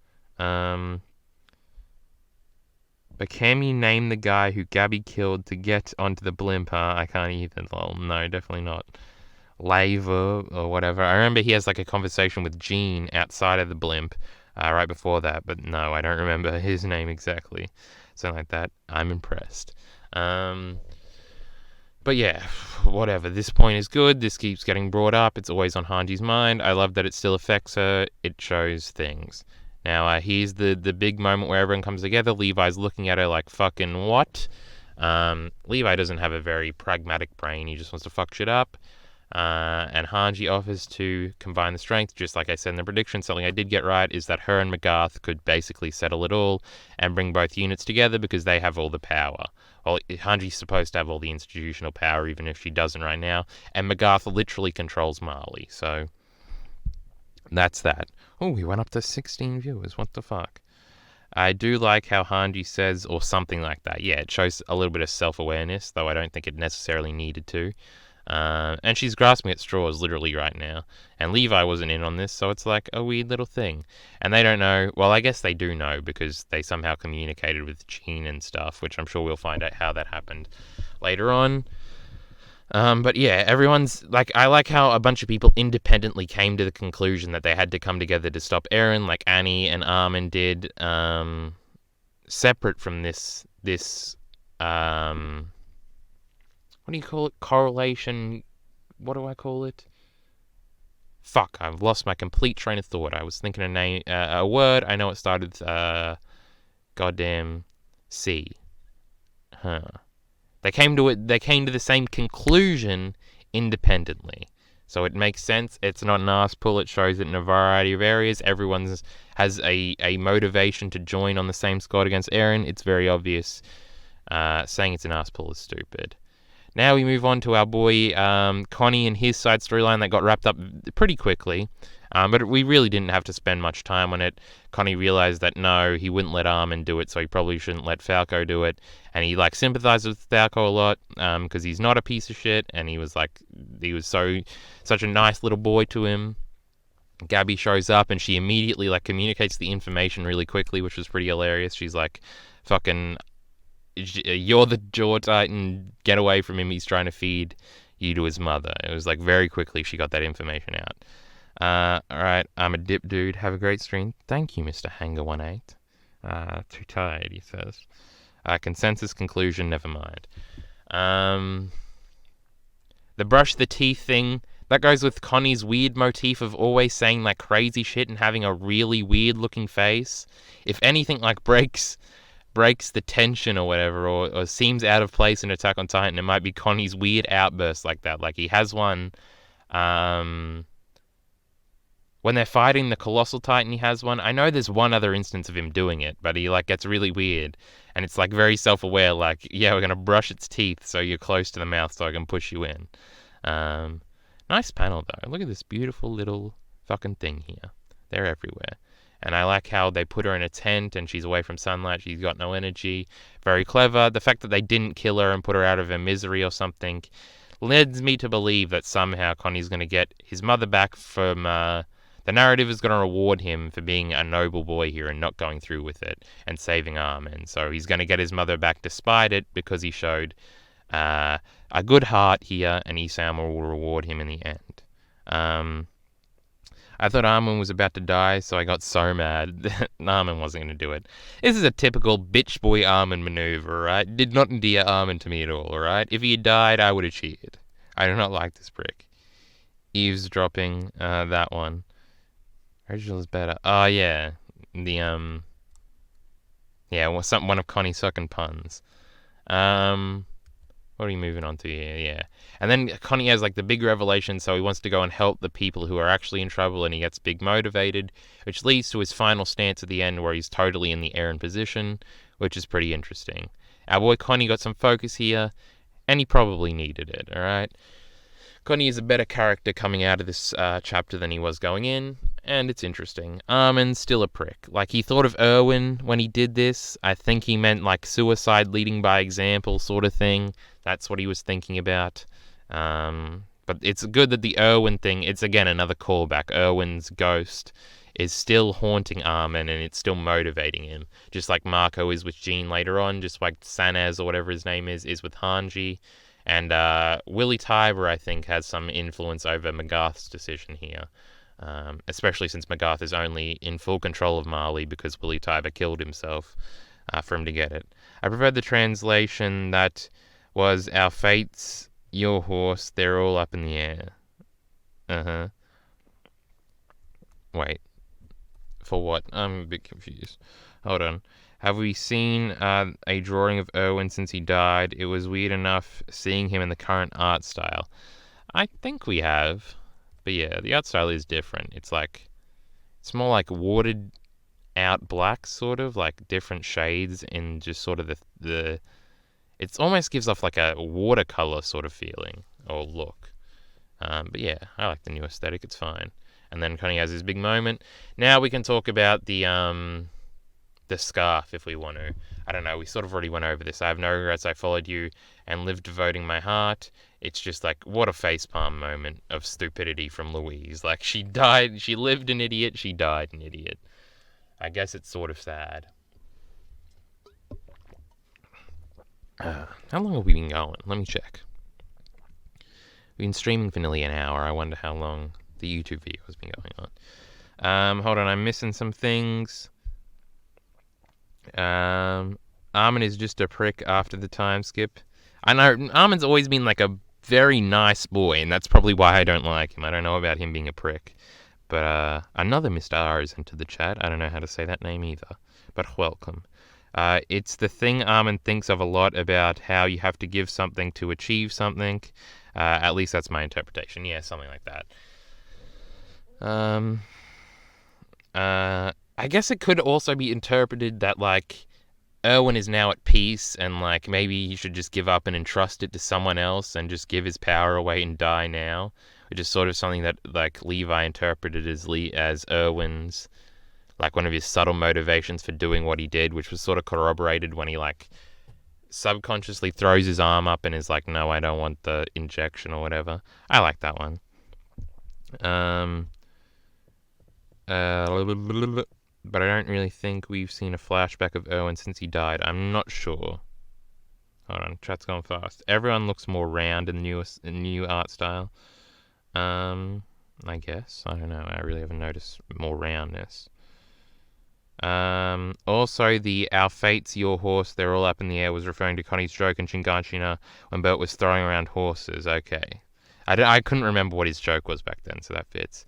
But can you name the guy who Gabby killed to get onto the blimp, huh? I can't even. Well, no, definitely not. Lava or whatever. I remember he has like a conversation with Jean outside of the blimp right before that, but no, I don't remember his name exactly. Something like that. I'm impressed. But yeah, whatever. This point is good. This keeps getting brought up. It's always on Hanji's mind. I love that it still affects her. It shows things. Now, here's the big moment where everyone comes together. Levi's looking at her like, fucking what? Levi doesn't have a very pragmatic brain. He just wants to fuck shit up. And Hanji offers to combine the strength. Just like I said in the prediction, something I did get right is that her and McGarth could basically settle it all and bring both units together because they have all the power. Well, Hanji's supposed to have all the institutional power, even if she doesn't right now. And McGarth literally controls Marley. So that's that. Oh, we went up to 16 viewers. What the fuck? I do like how Hanji says, or something like that. Yeah, it shows a little bit of self-awareness, though I don't think it necessarily needed to. And she's grasping at straws literally right now. And Levi wasn't in on this, so it's like a weird little thing. And they don't know. Well, I guess they do know because they somehow communicated with Jean and stuff, which I'm sure we'll find out how that happened later on. But yeah, everyone's like, I like how a bunch of people independently came to the conclusion that they had to come together to stop Eren, like Annie and Armin did, separate from this, what do you call it? Correlation, what do I call it? Fuck, I've lost my complete train of thought. I was thinking a word. I know it started with goddamn C. Huh. They came to the same conclusion independently. So it makes sense. It's not an ass pull. It shows it in a variety of areas. Everyone has a motivation to join on the same squad against Eren. It's very obvious. Saying it's an ass pull is stupid. Now we move on to our boy Connie and his side storyline that got wrapped up pretty quickly. But we really didn't have to spend much time on it. Connie realized that no, he wouldn't let Armin do it, so he probably shouldn't let Falco do it. And he sympathized with Falco a lot because he's not a piece of shit, and he was such a nice little boy to him. Gabby shows up and she immediately communicates the information really quickly, which was pretty hilarious. She's like, "Fucking, you're the Jaw Titan. Get away from him. He's trying to feed you to his mother." It was very quickly she got that information out. Alright, I'm a dip dude. Have a great stream. Thank you, Mr. Hanger18. Too tired, he says. Consensus conclusion, never mind. The brush the teeth thing, that goes with Connie's weird motif of always saying crazy shit and having a really weird looking face. If anything breaks the tension or whatever, or seems out of place in Attack on Titan, it might be Connie's weird outbursts like that. He has one, when they're fighting the Colossal Titan, he has one. I know there's one other instance of him doing it, but he gets really weird. And it's very self-aware, yeah, we're going to brush its teeth so you're close to the mouth so I can push you in. Nice panel, though. Look at this beautiful little fucking thing here. They're everywhere. And I like how they put her in a tent and she's away from sunlight. She's got no energy. Very clever. The fact that they didn't kill her and put her out of her misery or something leads me to believe that somehow Connie's going to get his mother back from... the narrative is going to reward him for being a noble boy here and not going through with it and saving Armin. So he's going to get his mother back despite it because he showed a good heart here, and Isayama will reward him in the end. I thought Armin was about to die, so I got so mad that Armin wasn't going to do it. This is a typical bitch boy Armin maneuver, right? Did not endear Armin to me at all, right? If he had died, I would have cheered. I do not like this prick. Eavesdropping, that one. Original is better. Oh, yeah. The, yeah, one of Connie's sucking puns. What are we moving on to here? Yeah. And then Connie has the big revelation, so he wants to go and help the people who are actually in trouble, and he gets big motivated, which leads to his final stance at the end where he's totally in the Eren position, which is pretty interesting. Our boy Connie got some focus here, and he probably needed it, alright? Connie is a better character coming out of this chapter than he was going in, and it's interesting. Armin's still a prick. He thought of Erwin when he did this. I think he meant suicide leading by example sort of thing. That's what he was thinking about. But it's good that the Erwin thing, it's again another callback. Erwin's ghost is still haunting Armin, and it's still motivating him. Just like Marco is with Jean later on, just like Sanaz or whatever his name is with Hanji. And Willie Tybur, I think, has some influence over Magarth's decision here. Especially since Magarth is only in full control of Marley because Willie Tybur killed himself for him to get it. I preferred the translation that was "Our fates, your horse, they're all up in the air." Wait. For what? I'm a bit confused. Hold on. Have we seen a drawing of Erwin since he died? It was weird enough seeing him in the current art style. I think we have. But yeah, the art style is different. It's more watered out black, sort of, different shades in just sort of the it almost gives off a watercolor sort of feeling or look. But yeah, I like the new aesthetic. It's fine. And then Connie has his big moment. Now we can talk about the scarf if we want to. I don't know, we sort of already went over this. I have no regrets, I followed you and lived devoting my heart. It's just what a facepalm moment of stupidity from Louise. She died, she lived an idiot, she died an idiot. I guess it's sort of sad. How long have we been going? Let me check. We've been streaming for nearly an hour. I wonder how long the YouTube video has been going on. Hold on, I'm missing some things. Armin is just a prick after the time skip. I know Armin's always been a very nice boy, and that's probably why I don't like him. I don't know about him being a prick. But another Mr. R is into the chat. I don't know how to say that name either, but welcome. It's the thing Armin thinks of a lot about how you have to give something to achieve something. At least that's my interpretation. Yeah, something like that. I guess it could also be interpreted that, like, Erwin is now at peace and, like, maybe he should just give up and entrust it to someone else and just give his power away and die now, which is sort of something that, like, Levi interpreted as Erwin's, like, one of his subtle motivations for doing what he did, which was sort of corroborated when he, like, subconsciously throws his arm up and is like, no, I don't want the injection or whatever. I like that one. But I don't really think we've seen a flashback of Erwin since he died. I'm not sure. Hold on, chat's going fast. Everyone looks more round in the new art style. I guess. I don't know. I really haven't noticed more roundness. Also, the Our Fate's Your Horse, They're All Up in the Air was referring to Connie's joke in Shinganshina when Bert was throwing around horses. Okay. I couldn't remember what his joke was back then, so that fits.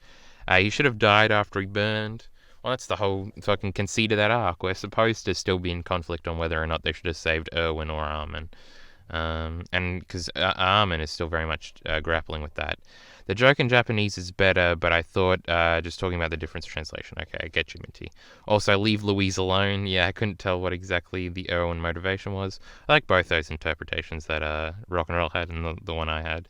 He should have died after he burned. Well, that's the whole fucking conceit of that arc. We're supposed to still be in conflict on whether or not they should have saved Erwin or Armin. And because Armin is still very much grappling with that. The joke in Japanese is better, but I thought just talking about the difference translation. Okay, I get you, Minty. Also, leave Louise alone. Yeah, I couldn't tell what exactly the Erwin motivation was. I like both those interpretations that Rock and Roll had and the one I had.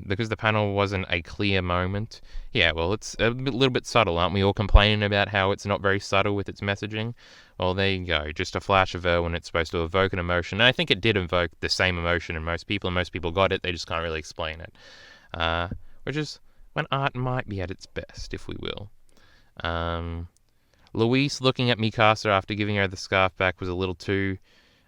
Because the panel wasn't a clear moment. Yeah, well, it's a little bit subtle. Aren't we all complaining about how it's not very subtle with its messaging? Well, there you go. Just a flash of Erwin. It's supposed to evoke an emotion. And I think it did evoke the same emotion in most people, and most people got it. They just can't really explain it. Which is when art might be at its best, if we will. Louise looking at Mikasa after giving her the scarf back was a little too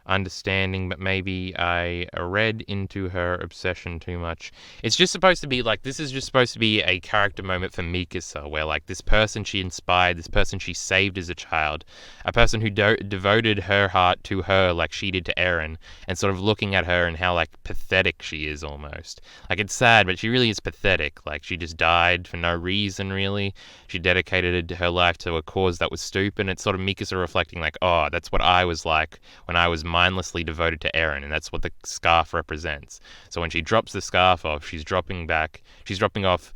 understanding, but maybe I read into her obsession too much. It's just supposed to be like, this is just supposed to be a character moment for Mikasa, where, like, this person she inspired, this person she saved as a child, a person who devoted her heart to her like she did to Eren, and sort of looking at her and how, like, pathetic she is almost. Like, it's sad, but she really is pathetic. Like, she just died for no reason, really. She dedicated her life to a cause that was stupid, and it's sort of Mikasa reflecting, like, oh, that's what I was like when I was mindlessly devoted to Eren, and that's what the scarf represents. So when she drops the scarf off, she's dropping off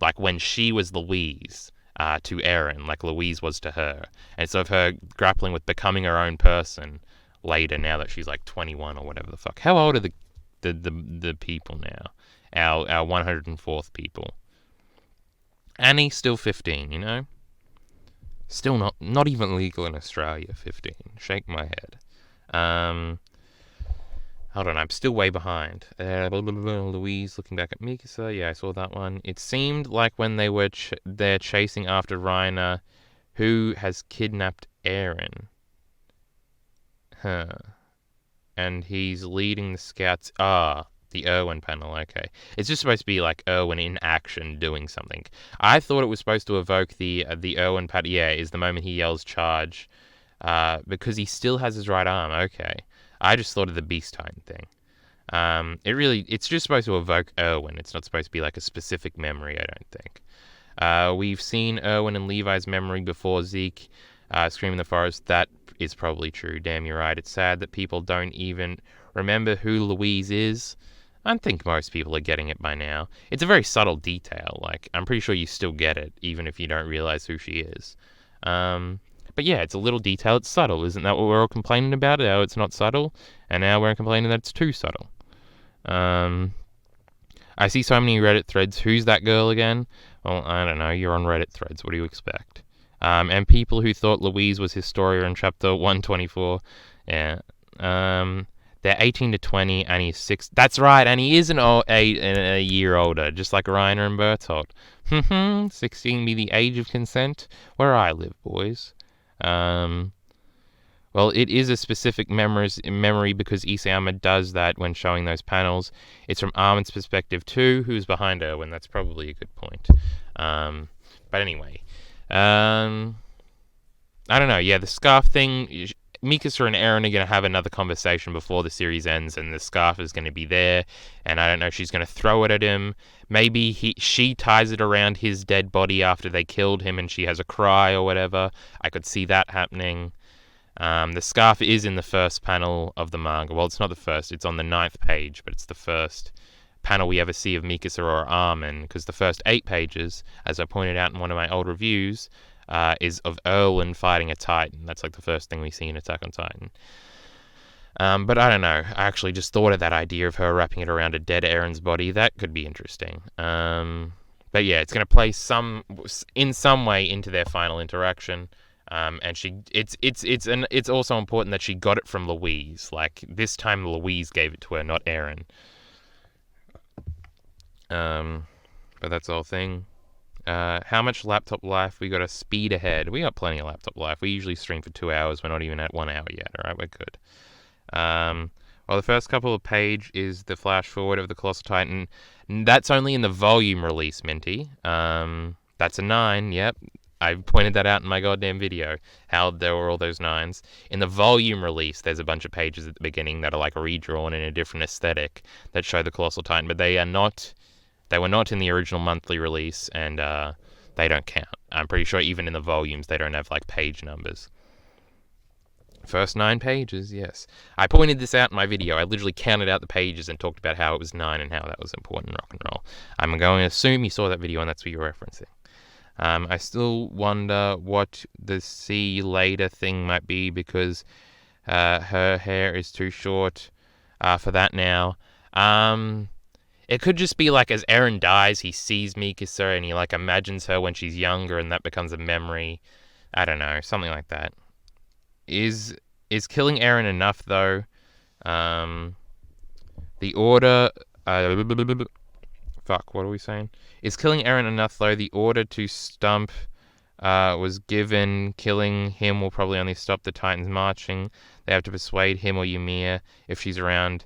like when she was Louise to Eren, like Louise was to her. And so of her grappling with becoming her own person later, now that she's like 21 or whatever the fuck. How old are the people now? Our 104th people. Annie's still 15, you know? Still not even legal in Australia, 15. Shake my head. Hold on, I'm still way behind. Louise looking back at Mikasa. Yeah, I saw that one. It seemed like when they were they're chasing after Reiner, who has kidnapped Eren. Huh. And he's leading the scouts. The Erwin panel, okay. It's just supposed to be like Erwin in action doing something. I thought it was supposed to evoke the Erwin panel. Yeah, is the moment he yells charge. Because he still has his right arm. Okay. I just thought of the Beast Titan thing. It's just supposed to evoke Erwin. It's not supposed to be like a specific memory, I don't think. We've seen Erwin and Levi's memory before Zeke scream in the forest. That is probably true. Damn, you're right. It's sad that people don't even remember who Louise is. I think most people are getting it by now. It's a very subtle detail. Like, I'm pretty sure you still get it, even if you don't realize who she is. But yeah, it's a little detail. It's subtle. Isn't that what we're all complaining about? How it's not subtle? And now we're complaining that it's too subtle. I see so many Reddit threads. Who's that girl again? Well, I don't know. You're on Reddit threads. What do you expect? And people who thought Louise was Historia in chapter 124. Yeah. They're 18 to 20, and he's 6. That's right, and he is a year older, just like Reiner and Bertolt. 16 be the age of consent? Where I live, boys. Well, it is a specific memory because Isayama does that when showing those panels. It's from Armin's perspective too, who's behind Erwin. That's probably a good point. But anyway, I don't know. Yeah, the scarf thing. Mikasa and Eren are going to have another conversation before the series ends, and the scarf is going to be there, and I don't know if she's going to throw it at him. Maybe she ties it around his dead body after they killed him, and she has a cry or whatever. I could see that happening. The scarf is in the first panel of the manga. Well, it's not the first, it's on the 9th page, but it's the first panel we ever see of Mikasa or Armin, because the first 8 pages, as I pointed out in one of my old reviews, is of Erwin fighting a Titan. That's like the first thing we see in Attack on Titan. But I don't know. I actually just thought of that idea of her wrapping it around a dead Eren's body. That could be interesting. But yeah, it's going to play in some way into their final interaction. And it's also important that she got it from Louise. Like, this time Louise gave it to her, not Eren. But that's the whole thing. How much laptop life? We got a speed ahead. We got plenty of laptop life. We usually stream for 2 hours. We're not even at 1 hour yet. All right, we're good. Well, the first couple of page is the flash forward of the Colossal Titan. That's only in the volume release, Minty. That's a 9. Yep. I pointed that out in my goddamn video, how there were all those 9s. In the volume release, there's a bunch of pages at the beginning that are like redrawn in a different aesthetic that show the Colossal Titan, but they were not in the original monthly release, and they don't count. I'm pretty sure even in the volumes, they don't have like page numbers. First 9 pages, yes. I pointed this out in my video. I literally counted out the pages and talked about how it was 9 and how that was important in rock and roll. I'm going to assume you saw that video and that's what you're referencing. I still wonder what the see you later thing might be, because her hair is too short for that now. It could just be like, as Eren dies, he sees Mikasa and he like imagines her when she's younger, and that becomes a memory. I don't know, something like that. Is killing Eren enough though? The order. Fuck, what are we saying? Is killing Eren enough though? The order to stump was given. Killing him will probably only stop the Titans marching. They have to persuade him or Ymir, if she's around,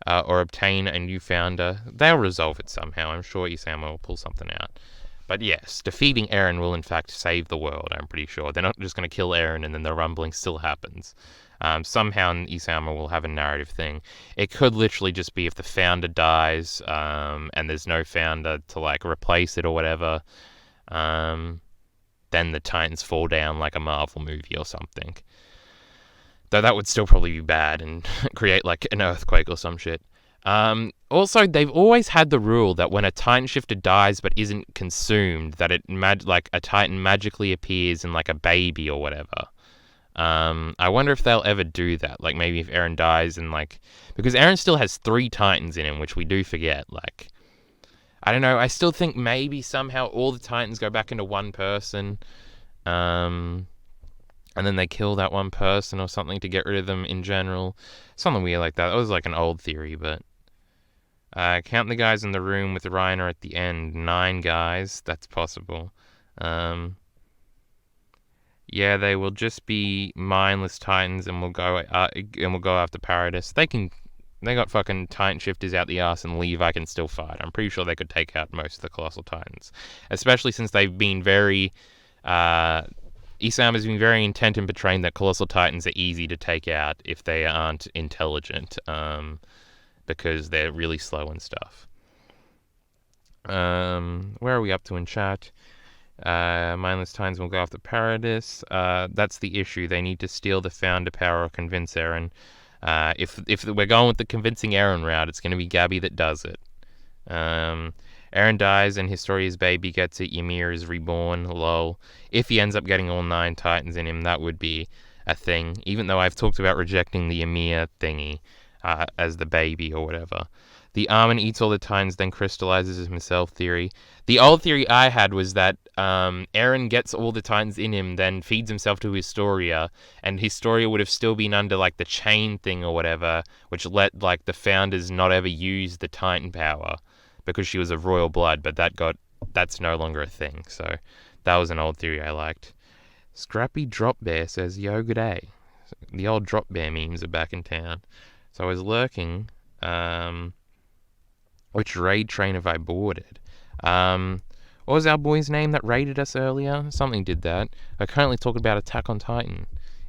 or obtain a new founder. They'll resolve it somehow. I'm sure Isama will pull something out. But yes, defeating Eren will in fact save the world, I'm pretty sure. They're not just going to kill Eren and then the rumbling still happens. Somehow Isama will have a narrative thing. It could literally just be if the founder dies, and there's no founder to like replace it or whatever, then the Titans fall down like a Marvel movie or something. Though that would still probably be bad and create like an earthquake or some shit. Also, they've always had the rule that when a Titan shifter dies but isn't consumed, that like a Titan magically appears in like a baby or whatever. I wonder if they'll ever do that. Like maybe if Eren dies and like, because Eren still has 3 Titans in him, which we do forget. Like, I don't know. I still think maybe somehow all the Titans go back into one person, and then they kill that one person or something to get rid of them in general. Something weird like that. That was like an old theory, but count the guys in the room with Reiner at the end. 9 guys. That's possible. Yeah, they will just be mindless Titans, and we'll go after Paradis. They got fucking Titan shifters out the arse, and Levi can still fight. I'm pretty sure they could take out most of the Colossal Titans, especially since they've been very. Isam has been very intent in portraying that Colossal Titans are easy to take out if they aren't intelligent, because they're really slow and stuff. Where are we up to in chat? Mindless Titans will go after Paradis. That's the issue. They need to steal the founder power or convince Eren. If we're going with the convincing Eren route, it's going to be Gabby that does it. Eren dies and Historia's baby gets it. Ymir is reborn. Lol. If he ends up getting all 9 Titans in him, that would be a thing. Even though I've talked about rejecting the Ymir thingy as the baby or whatever. The Armin eats all the Titans, then crystallizes himself theory. The old theory I had was that Eren gets all the Titans in him, then feeds himself to Historia, and Historia would have still been under like the chain thing or whatever, which let like the founders not ever use the Titan power because she was of royal blood, but that's no longer a thing. So that was an old theory I liked. Scrappy Drop Bear says, yo, good day. The old Drop Bear memes are back in town. So I was lurking. Which raid train have I boarded? What was our boy's name that raided us earlier? Something did that. We're currently talking about Attack on Titan.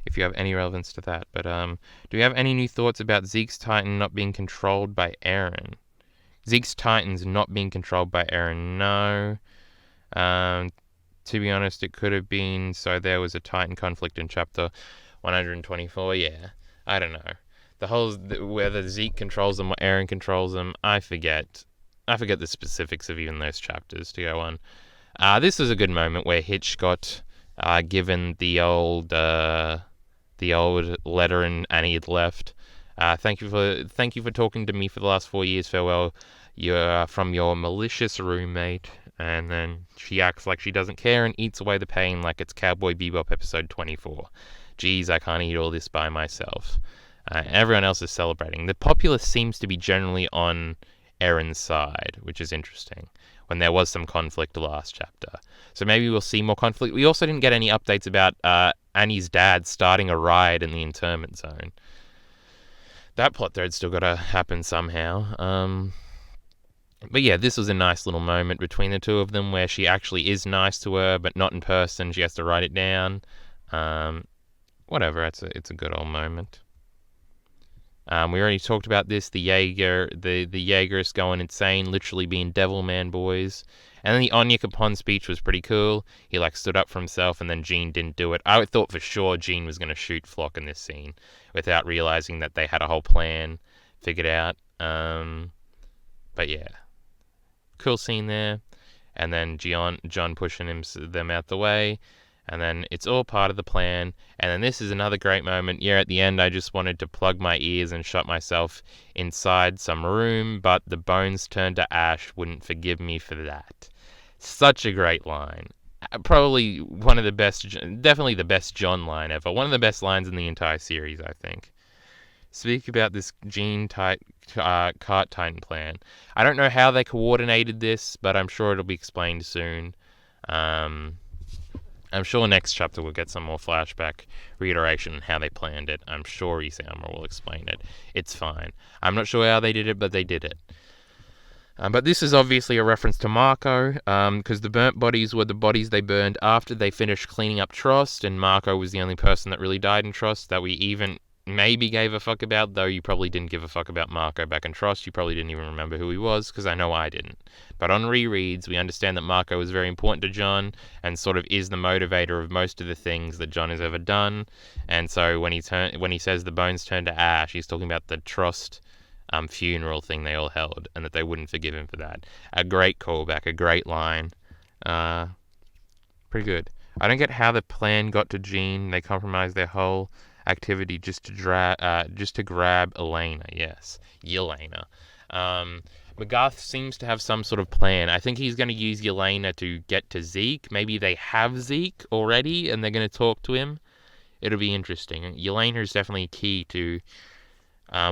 if you have any relevance to that. But do you have any new thoughts about Zeke's Titan not being controlled by Eren? Zeke's Titans not being controlled by Eren, no. To be honest, it could have been so there was a Titan conflict in chapter 124. Yeah, I don't know. The whole whether Zeke controls them or Eren controls them, I forget. I forget the specifics of even those chapters to go on. This was a good moment where Hitch got given the old letter and Annie had left. Thank you for talking to me for the last 4 years. Farewell. You're from your malicious roommate. And then she acts like she doesn't care and eats away the pain like it's Cowboy Bebop episode 24. Geez, I can't eat all this by myself. Everyone else is celebrating. The populace seems to be generally on Eren's side, which is interesting, when there was some conflict last chapter. So maybe we'll see more conflict. We also didn't get any updates about Annie's dad starting a riot in the internment zone. That plot thread's still got to happen somehow. But yeah, this was a nice little moment between the two of them where she actually is nice to her, but not in person. She has to write it down. Whatever, it's a good old moment. We already talked about this. The Jaeger, the Jaegerists going insane, literally being devil man boys. And then the Anya Capone speech was pretty cool. He stood up for himself, and then Jean didn't do it. I thought for sure Jean was going to shoot Flock in this scene without realizing that they had a whole plan figured out. But yeah. Cool scene there, and then John pushing them out the way, and then it's all part of the plan. And then this is another great moment. Yeah, at the end, I just wanted to plug my ears and shut myself inside some room, but the bones turned to ash wouldn't forgive me for that. Such a great line. Probably one of the best, definitely the best John line ever. One of the best lines in the entire series, I think. Speak about this Cart Titan plan. I don't know how they coordinated this, but I'm sure it'll be explained soon. I'm sure next chapter we'll get some more flashback reiteration on how they planned it. I'm sure Isayama will explain it. It's fine. I'm not sure how they did it, but they did it. But this is obviously a reference to Marco, because the burnt bodies were the bodies they burned after they finished cleaning up Trost, and Marco was the only person that really died in Trost that we even maybe gave a fuck about, though you probably didn't give a fuck about Marco back in Trost. You probably didn't even remember who he was, because I know I didn't. But on rereads, we understand that Marco was very important to John, and sort of is the motivator of most of the things that John has ever done. And so when he says the bones turn to ash, he's talking about the Trost funeral thing they all held, and that they wouldn't forgive him for that. A great callback, a great line. Pretty good. I don't get how the plan got to Jean. They compromised their whole activity just to grab Elena. Yes, Yelena. McGarth seems to have some sort of plan. I think he's going to use Yelena to get to Zeke. Maybe they have Zeke already and they're going to talk to him. It'll be interesting. Yelena is definitely key to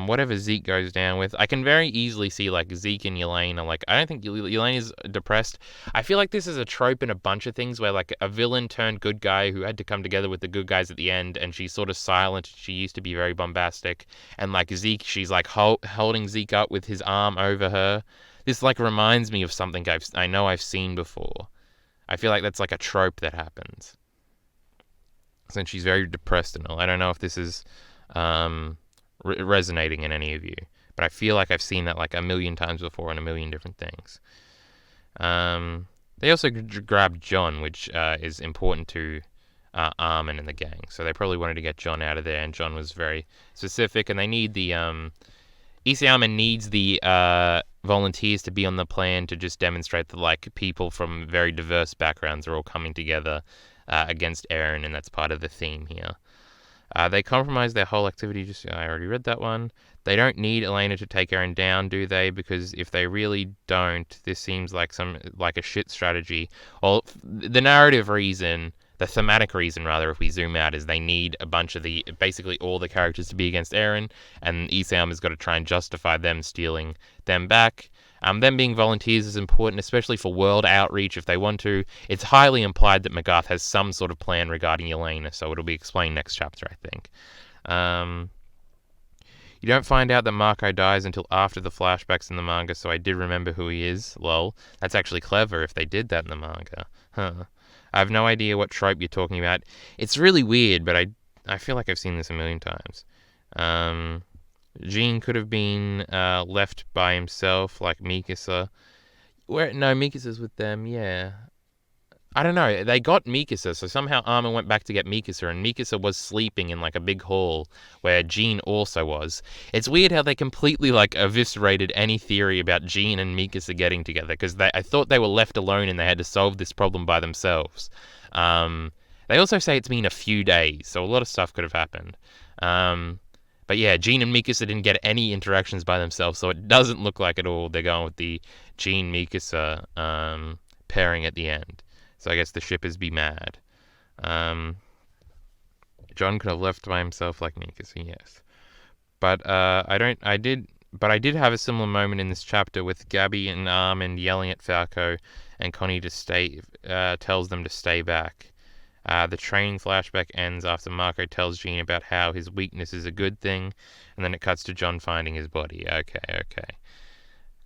whatever Zeke goes down with. I can very easily see Zeke and Yelena. I don't think Yelena's depressed. I feel like this is a trope in a bunch of things where a villain turned good guy who had to come together with the good guys at the end, and she's sort of silent. She used to be very bombastic. And Zeke, she's holding Zeke up with his arm over her. This reminds me of something I know I've seen before. I feel like that's a trope that happens. Since she's very depressed and all. I don't know if this is resonating in any of you, but I feel like I've seen that a million times before in a million different things. They also grabbed John, which is important to Armin and the gang, so they probably wanted to get John out of there, and John was very specific, and they need the Isayama needs the volunteers to be on the plan to just demonstrate that people from very diverse backgrounds are all coming together against Eren, and that's part of the theme here. They compromise their whole activity. I already read that one. They don't need Elena to take Eren down, do they? Because if they really don't, this seems like a shit strategy. Well, the narrative reason, the thematic reason rather, if we zoom out, is they need a bunch of basically all the characters to be against Eren, and Isayama's got to try and justify them stealing them back. Them being volunteers is important, especially for world outreach if they want to. It's highly implied that McGarth has some sort of plan regarding Yelena, so it'll be explained next chapter, I think. You don't find out that Marco dies until after the flashbacks in the manga, so I did remember who he is. Lol. That's actually clever if they did that in the manga. Huh. I have no idea what trope you're talking about. It's really weird, but I feel like I've seen this a million times. Um, Gene could have been left by himself, like Mikasa. No, Mikasa's with them. Yeah, I don't know. They got Mikasa, so somehow Armin went back to get Mikasa, and Mikasa was sleeping in like a big hall where Jean also was. It's weird how they completely like eviscerated any theory about Jean and Mikasa getting together because I thought they were left alone and they had to solve this problem by themselves. Um, they also say it's been a few days, so a lot of stuff could have happened. Um, but yeah, Jean and Mikasa didn't get any interactions by themselves, so it doesn't look like at all they're going with the Jean Mikasa pairing at the end. So I guess the shippers be mad. John could have left by himself like Mikasa, yes. But I did have a similar moment in this chapter with Gabby and Armin yelling at Falco, and Connie tells them to stay back. The training flashback ends after Marco tells Jean about how his weakness is a good thing, and then it cuts to John finding his body. Okay.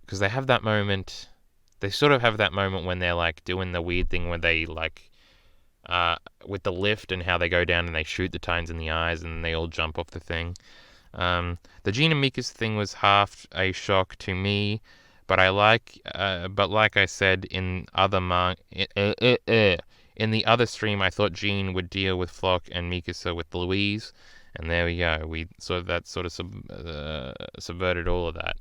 Because they have that moment. They sort of have that moment when they're like doing the weird thing where they like with the lift and how they go down and they shoot the Titans in the eyes and they all jump off the thing. The Jean and Mikasa thing was half a shock to me, but but like I said in in the other stream, I thought Jean would deal with Flock and Mikasa with Louise, and there we go. That sort of subverted all of that.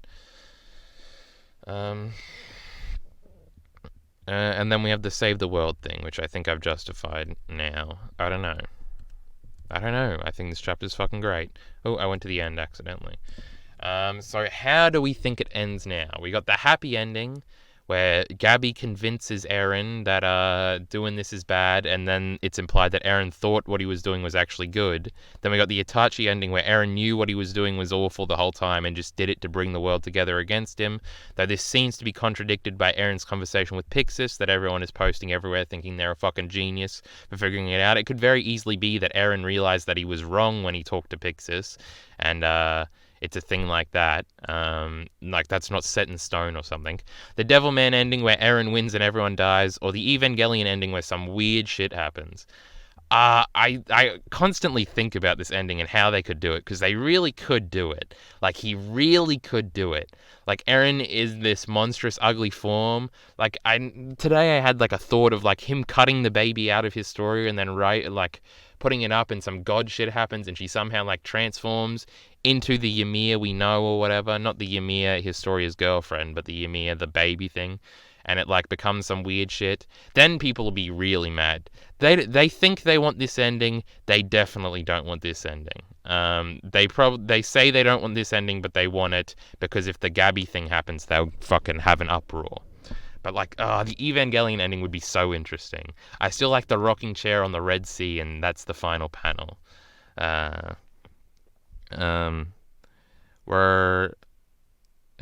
And then we have the save the world thing, which I think I've justified now. I don't know. I think this chapter's fucking great. Oh, I went to the end accidentally. So how do we think it ends now? We got the happy ending where Gabby convinces Eren that doing this is bad, and then it's implied that Eren thought what he was doing was actually good. Then we got the Itachi ending where Eren knew what he was doing was awful the whole time and just did it to bring the world together against him. Though this seems to be contradicted by Eren's conversation with Pixis that everyone is posting everywhere thinking they're a fucking genius for figuring it out. It could very easily be that Eren realized that he was wrong when he talked to Pixis, and it's a thing like that. Like that's not set in stone or something. The Devilman ending where Eren wins and everyone dies, or the Evangelion ending where some weird shit happens. I constantly think about this ending and how they could do it, because they really could do it. Like, he really could do it. Like, Eren is this monstrous, ugly form. Like, today I had, like, a thought of, like, him cutting the baby out of his story and then, putting it up and some god shit happens and she somehow, like, transforms into the Ymir we know or whatever. Not the Ymir, Historia's girlfriend, but the Ymir, the baby thing. And it, like, becomes some weird shit. Then people will be really mad. They think they want this ending. They definitely don't want this ending. They say they don't want this ending, but they want it because if the Gabby thing happens, they'll fucking have an uproar. But like, the Evangelion ending would be so interesting. I still like the rocking chair on the Red Sea, and that's the final panel. Where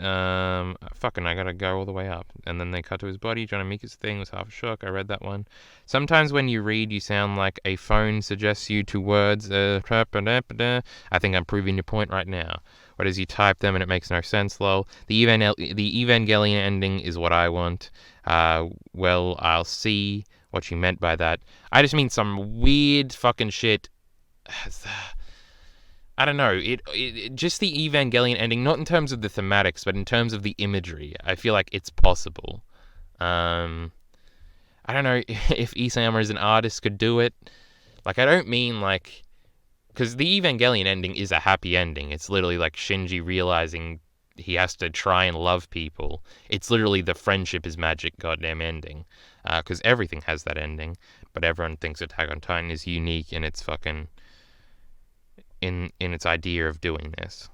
I gotta go all the way up. And then they cut to his body. John Amika's thing was half a shock. I read that one. Sometimes when you read, you sound like a phone suggests you to words. I think I'm proving your point right now. What is you type them and it makes no sense, lol. The Evangelion ending is what I want. Well, I'll see what you meant by that. I just mean some weird fucking shit. I don't know, it just the Evangelion ending, not in terms of the thematics, but in terms of the imagery. I feel like it's possible. I don't know if Isayama as an artist could do it. Like, I don't mean, like... Because the Evangelion ending is a happy ending. It's literally like Shinji realizing he has to try and love people. It's literally the friendship is magic goddamn ending. Because everything has that ending. But everyone thinks Attack on Titan is unique in its fucking... in its idea of doing this.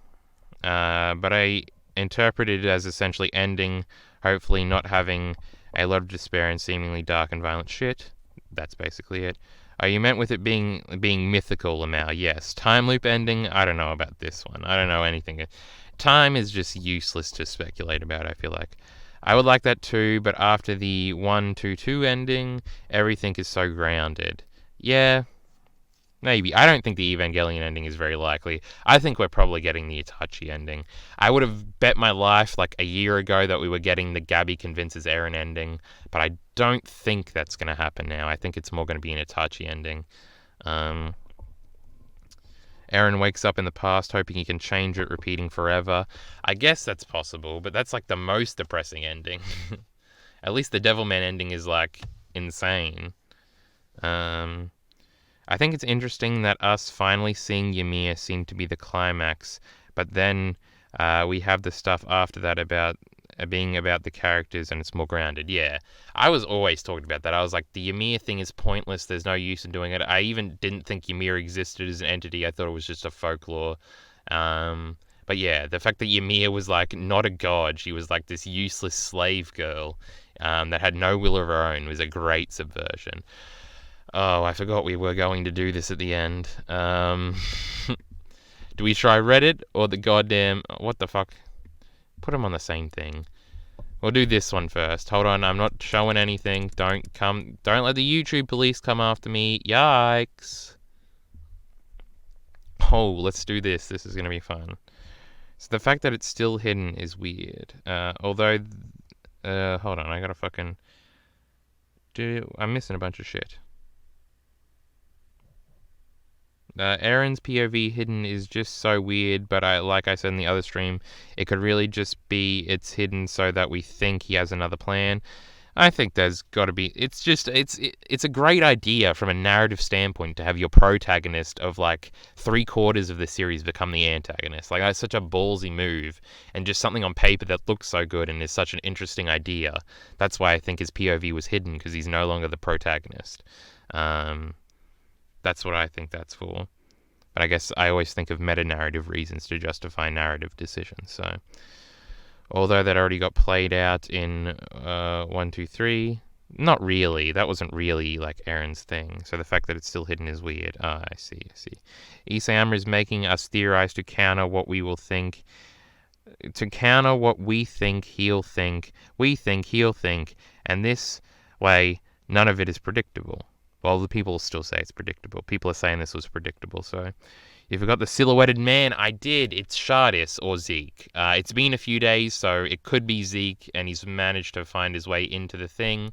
But I interpret it as essentially ending, hopefully not having a lot of despair and seemingly dark and violent shit. That's basically it. You meant with it being mythical, Lamau. Yes. Time loop ending, I don't know about this one. I don't know anything. Time is just useless to speculate about, I feel like. I would like that too, but after the 1-2-2 ending, everything is so grounded. Yeah, maybe. I don't think the Evangelion ending is very likely. I think we're probably getting the Itachi ending. I would have bet my life like a year ago that we were getting the Gabby convinces Eren ending, but I don't think that's going to happen now. I think it's more going to be an Itachi ending. Eren wakes up in the past hoping he can change it, repeating forever. I guess that's possible, but that's like the most depressing ending. At least the Devilman ending is like insane. Um, I think it's interesting that us finally seeing Ymir seemed to be the climax, but then we have the stuff after that about being about the characters and it's more grounded. Yeah, I was always talking about that. I was like, the Ymir thing is pointless. There's no use in doing it. I even didn't think Ymir existed as an entity. I thought it was just a folklore. But yeah, the fact that Ymir was like not a god, she was like this useless slave girl that had no will of her own, was a great subversion. Oh, I forgot we were going to do this at the end. Do we try Reddit or the goddamn... What the fuck? Put them on the same thing. We'll do this one first. Hold on, I'm not showing anything. Don't let the YouTube police come after me. Yikes. Oh, let's do this. This is going to be fun. So the fact that it's still hidden is weird. Although... hold on, I gotta fucking... I'm missing a bunch of shit. Eren's POV hidden is just so weird, but like I said in the other stream, it could really just be it's hidden so that we think he has another plan. I think there's got to be. It's a great idea from a narrative standpoint to have your protagonist of like 3/4 of the series become the antagonist. Like that's such a ballsy move, and just something on paper that looks so good and is such an interesting idea. That's why I think his POV was hidden, because he's no longer the protagonist. That's what I think that's for. But I guess I always think of meta-narrative reasons to justify narrative decisions. So, although that already got played out in 1, 2, 3, not really. That wasn't really like Eren's thing. So the fact that it's still hidden is weird. I see. Isayama is making us theorize to counter what we will think. To counter what we think he'll think, we think he'll think, and this way, none of it is predictable. Well, the people still say it's predictable. People are saying this was predictable, so... You forgot the silhouetted man? I did. It's Shardis or Zeke. It's been a few days, so it could be Zeke, and he's managed to find his way into the thing.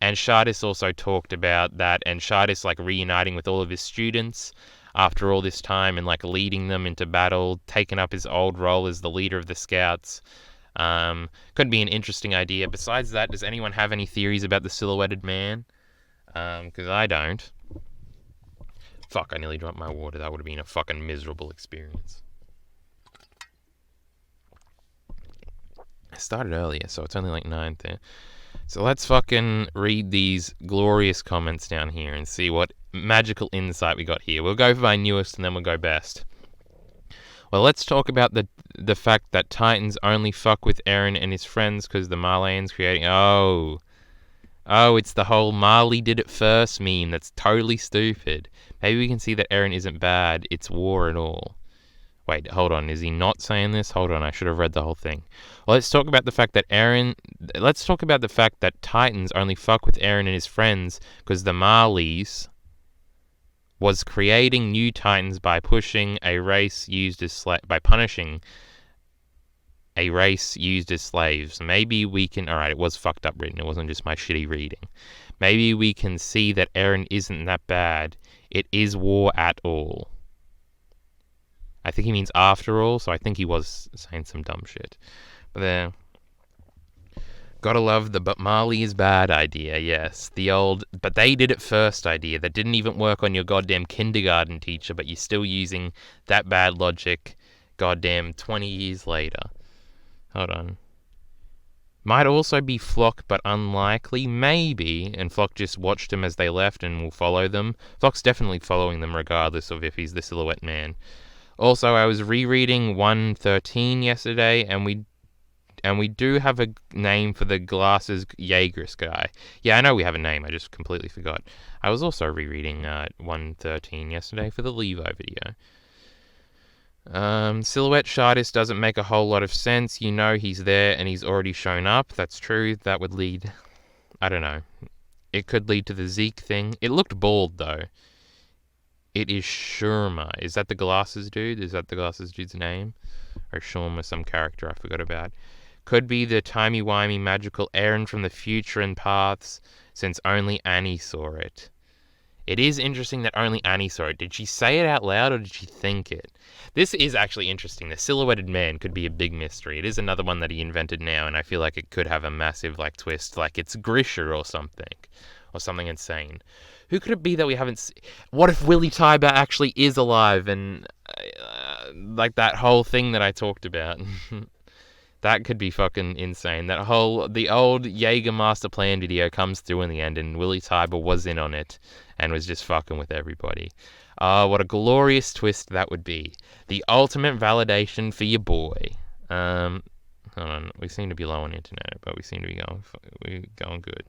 And Shardis also talked about that, and Shardis, like, reuniting with all of his students after all this time and, like, leading them into battle, taking up his old role as the leader of the scouts. Could be an interesting idea. Besides that, does anyone have any theories about the silhouetted man? Because I don't. Fuck, I nearly dropped my water. That would have been a fucking miserable experience. I started earlier, so it's only like 9 there. So let's fucking read these glorious comments down here and see what magical insight we got here. We'll go by newest and then we'll go best. Well, let's talk about the fact that Titans only fuck with Eren and his friends because the Marleyans creating... Oh, it's the whole Marley did it first meme. That's totally stupid. Maybe we can see that Eren isn't bad. It's war and all. Wait, hold on. Is he not saying this? Hold on. I should have read the whole thing. Well, let's talk about the fact that Titans only fuck with Eren and his friends because the Marleys was creating new Titans by punishing a race used as slaves. Maybe we can... Alright, it was fucked up written. It wasn't just my shitty reading. Maybe we can see that Eren isn't that bad. It is war at all. I think he means after all, so I think he was saying some dumb shit. But there... Gotta love the "but Marley is bad" idea, yes. The old "but they did it first" idea that didn't even work on your goddamn kindergarten teacher, but you're still using that bad logic goddamn 20 years later. Hold on. Might also be Flock, but unlikely. Maybe. And Flock just watched them as they left and will follow them. Flock's definitely following them regardless of if he's the silhouette man. Also, I was rereading 113 yesterday, and we do have a name for the glasses Jaegers guy. Yeah, I know we have a name. I just completely forgot. I was also rereading 113 yesterday for the Levo video. Silhouette Shardis doesn't make a whole lot of sense. You know he's there and he's already shown up. That's true. That would lead... I don't know. It could lead to the Zeke thing. It looked bald, though. It is Shurma. Is that the glasses dude? Is that the glasses dude's name? Or Shurma, some character I forgot about. Could be the timey-wimey magical Eren from the future and paths, since only Annie saw it. It is interesting that only Annie saw it. Did she say it out loud or did she think it? This is actually interesting. The silhouetted man could be a big mystery. It is another one that he invented now, and I feel like it could have a massive twist, like it's Grisha or something insane. Who could it be that we haven't seen? What if Willie Tybur actually is alive and that whole thing that I talked about? That could be fucking insane. The old Jaeger master plan video comes through in the end, and Willie Tybur was in on it and was just fucking with everybody. What a glorious twist that would be. The ultimate validation for your boy. Hold on, we seem to be low on internet, but we seem to be going good.